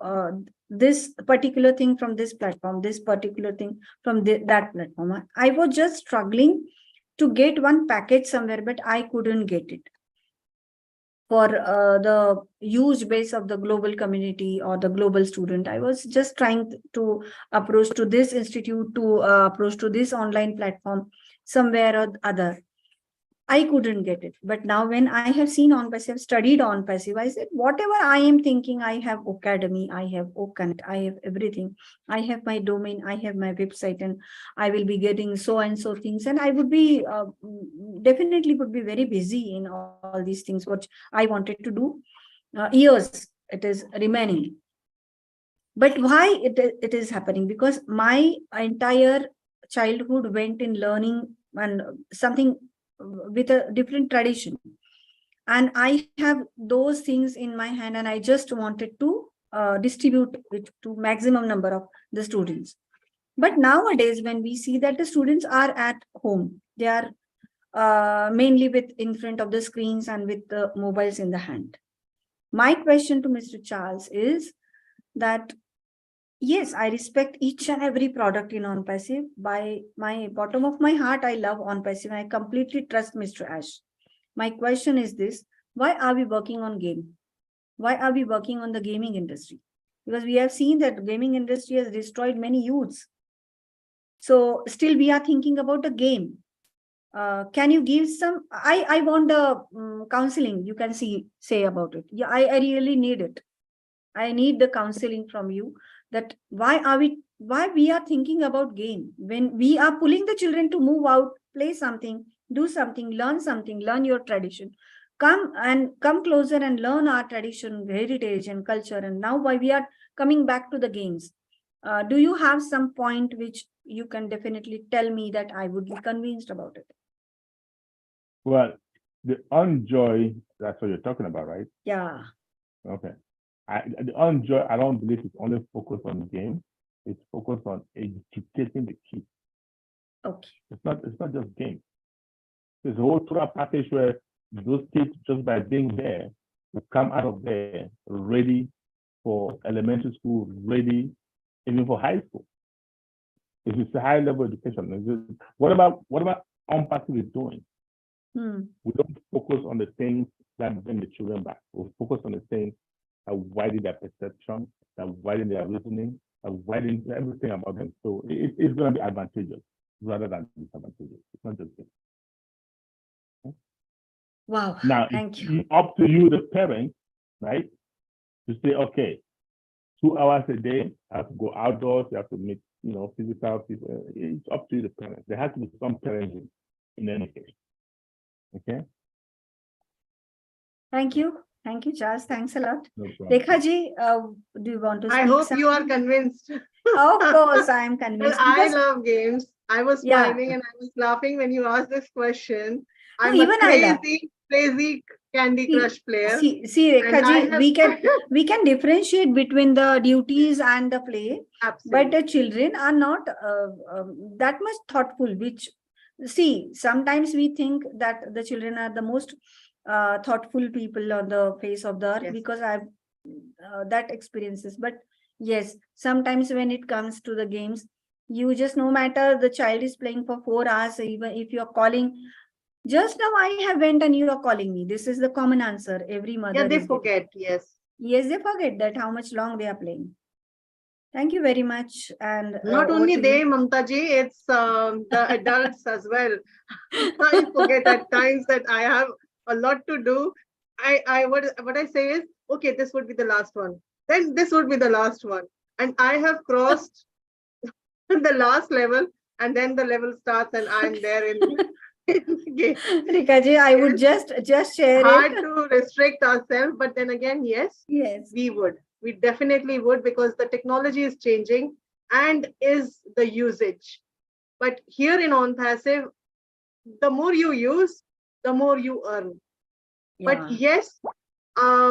this particular thing from this platform, this particular thing from that platform. I was just struggling to get one package somewhere, but I couldn't get it. For the huge base of the global community or the global student, I was just trying to approach to this institute, to approach to this online platform somewhere or other. I couldn't get it. But now when I have seen ONPASSIVE, studied ONPASSIVE, I said, whatever I am thinking, I have Academy, I have OConnect, I have everything. I have my domain, I have my website, and I will be getting so and so things. And I would be, definitely would be very busy in all these things, which I wanted to do. Years it is remaining. But why it is happening? Because my entire childhood went in learning and something with a different tradition, and I have those things in my hand, and I just wanted to distribute it to maximum number of the students. But nowadays, when we see that the students are at home, they are mainly with in front of the screens and with the mobiles in the hand. My question to Mr. Charles is that, yes, I respect each and every product in ONPASSIVE. By my bottom of my heart, I love ONPASSIVE. I completely trust Mr. Ash. My question is this: why are we working on game? Why are we working on the gaming industry? Because we have seen that gaming industry has destroyed many youths. So still we are thinking about a game. Can you give some? I want the counseling. You can say about it. Yeah, I really need it. I need the counseling from you, that why we are thinking about game when we are pulling the children to move out, play something, do something, learn your tradition, come closer and learn our tradition, heritage and culture. And now why we are coming back to the games. Do you have some point which you can definitely tell me that I would be convinced about it? Well, the unjoy, that's what you're talking about, right? Yeah. Okay. The unjoy, I don't believe it's only focused on the game. It's focused on educating the kids. Okay. It's not just game. There's a whole total package where those kids, just by being there, will come out of there ready for elementary school, ready even for high school. It's a high level education. What about ONPASSIVE is doing? We don't focus on the things that bring the children back. We focus on the things that widen their perception, that widen their reasoning, that widen everything about them. So it's going to be advantageous rather than disadvantageous. It's not just good. Okay? Wow. Now, Thank you. it's up to you, the parents, right, to say, okay, 2 hours a day, I have to go outdoors, you have to meet, physical people. It's up to you, the parents. There has to be some parenting in any case. Okay. Thank you. Thank you, Charles. Thanks a lot. No problem. Rekha ji, do you want to speak? I hope something? you are convinced. Of course, I am Well, convinced. I Because, love games. I was yeah. smiling and I was laughing when you asked this question. No, I'm a even I love. crazy Candy Crush player. See, And Rekha I ji, have we can differentiate between the duties and the play, but absolutely. the children are not that much thoughtful. Which, see, sometimes we think that the children are the most thoughtful people on the face of the earth, Yes. because I've that experiences. But yes, sometimes when it comes to the games, you just, no matter the child is playing for 4 hours, even if you're calling, just now I have went and you are calling me. This is the common answer every mother Yeah, they is giving. forget. Yes. Yes, they forget that how much long they are playing. Thank you very much. And Not over only to they, you. Mamta ji, it's the adults as well. I forget at times that I have a lot to do. What I say is, okay, this would be the last one. Then this would be the last one. And I have crossed the last level, and then the level starts, and I'm there in the game. Rika ji, I would just share Hard it. to restrict ourselves, but then again, yes, Yes. we would. We definitely would, because the technology is changing and is the usage. But here in ONPASSIVE, the more you use, the more you earn. But Yeah. yes,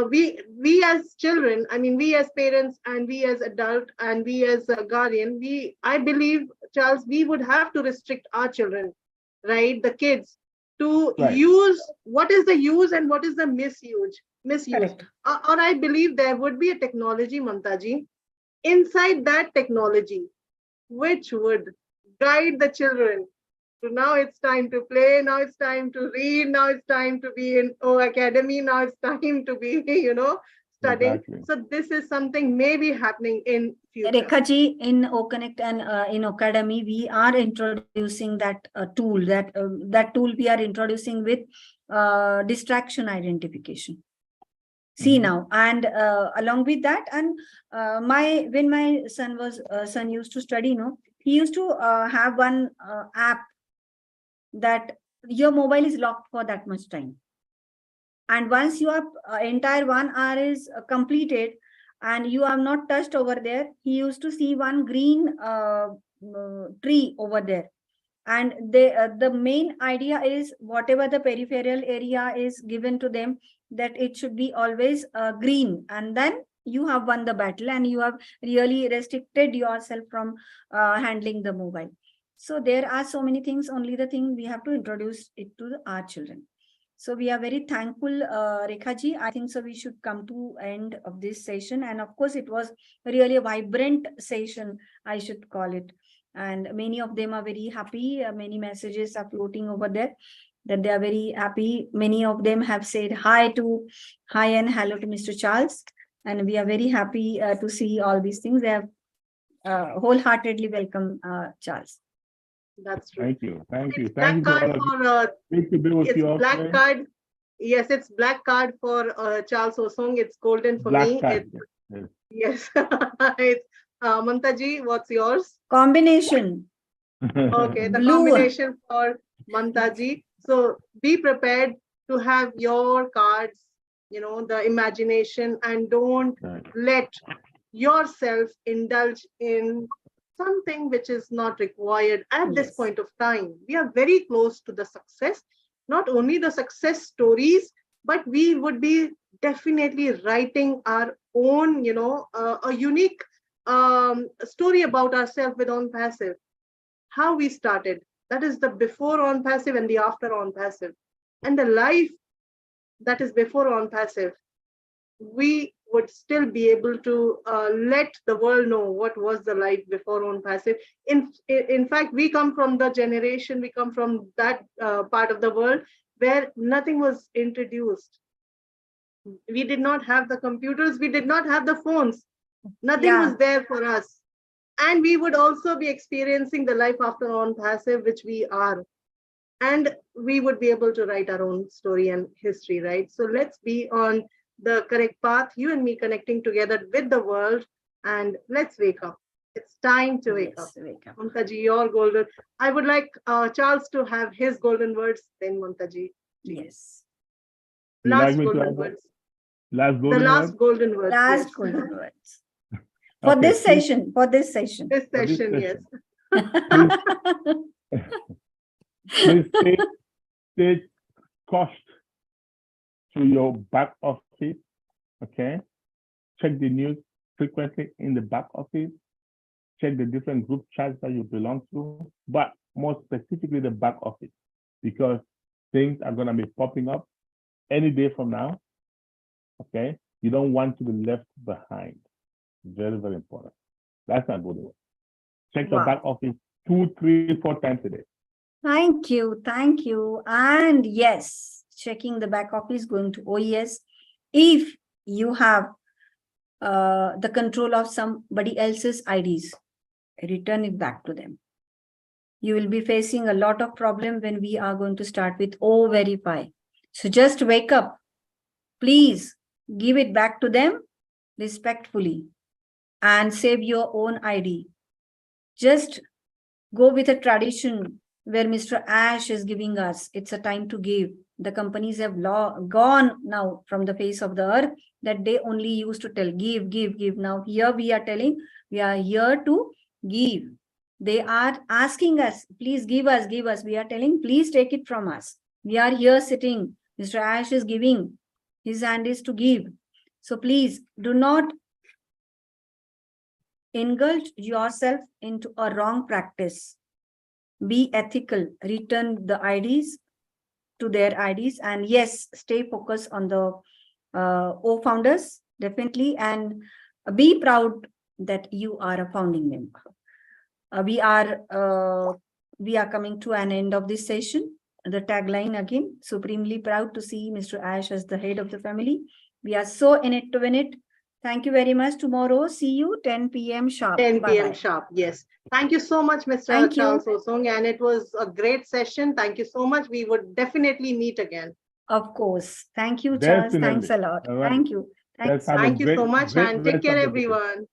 we as children, I mean, we as parents and we as adult and we as a guardian, I believe, Charles, we would have to restrict our children, right? The kids, to Right. use what is the use and what is the misuse. Correct. Or I believe there would be a technology, Mamtaji, inside that technology, which would guide the children. So now it's time to play, now it's time to read, now it's time to be in academy, now it's time to be, studying. Exactly. So this is something maybe happening in future. Rekha ji, in OConnect and in Academy, we are introducing that tool. That tool we are introducing with distraction identification. See now, and along with that, and when my son used to study, he used to have one app that your mobile is locked for that much time. And once your entire 1 hour is completed and you have not touched over there, he used to see one green tree over there. And the main idea is whatever the peripheral area is given to them, that it should be always green. And then you have won the battle and you have really restricted yourself from handling the mobile. So there are so many things, only the thing we have to introduce it to our children. So we are very thankful, Rekha ji. I think so we should come to end of this session. And of course, it was really a vibrant session, I should call it. And many of them are very happy. Many messages are floating over there that they are very happy. Many of them have said hi and hello to Mr. Charles. And we are very happy to see all these things. They have wholeheartedly welcome Charles. That's true. Thank you. Thank you. It's Thank black you card for for Great to be with it's you all black today. card. Yes, it's black card for Charles Osong. It's golden for Black me. card. Yes. It's Mantaji, what's yours? Combination. Okay, the Blue. combination for Mantaji. So be prepared to have your cards, the imagination, and don't Right. let yourself indulge in something which is not required at this Yes. point of time. We are very close to the success, not only the success stories, but we would be definitely writing our own, a unique story about ourselves with ONPASSIVE. How we started. That is the before ONPASSIVE and the after ONPASSIVE. And the life that is before ONPASSIVE, we would still be able to let the world know what was the life before ONPASSIVE. In fact, we come from the generation, we come from that part of the world where nothing was introduced. We did not have the computers, we did not have the phones. Nothing was there for us. And we would also be experiencing the life after ONPASSIVE, which we are. And we would be able to write our own story and history, right? So let's be on the correct path, you and me connecting together with the world, and let's wake up. It's time to wake up. Mamtaji, your golden. I would like Charles to have his golden words, then Mamtaji. Yes. Last golden words. Last golden The last words? golden words. Last Yes. golden words. For Okay, this please- session, for this session. This for this session, yes. Please stay cost to your back office, okay? Check the news frequently in the back office. Check the different group chats that you belong to, but more specifically the back office, because things are gonna be popping up any day from now, okay? You don't want to be left behind. Very, very important. That's not good. Check your Wow. back office 2, 3, 4 times a day. Thank you. Thank you. And yes, checking the back office, going to OES. If you have the control of somebody else's IDs. Return it back to them. You will be facing a lot of problem when we are going to start with verify. So just wake up. Please give it back to them respectfully and save your own ID. Just go with a tradition where Mr. Ash is giving us. It's a time to give. The companies have gone now from the face of the earth, that they only used to tell give, give, give. Now here we are telling we are here to give. They are asking us, please give us, give us. We are telling, please take it from us. We are here sitting. Mr. Ash is giving. His hand is to give. So please do not indulge yourself into a wrong practice. Be ethical. Return the IDs to their IDs. And yes, stay focused on the O founders, definitely. And be proud that you are a founding member. We are coming to an end of this session. The tagline again, supremely proud to see Mr. Ash as the head of the family. We are so in it to win it. Thank you very much. Tomorrow, see you 10 p.m. sharp. 10 p.m. Bye-bye. sharp. Yes. Thank you so much, Mr. Thank you. Charles Osong. And it was a great session. Thank you so much. We would definitely meet again. Of course. Thank you, Charles. Definitely. Thanks a lot. All right. Thank you. Let's Thanks. have a Thank you so great- much great and take rest care, of the day. everyone.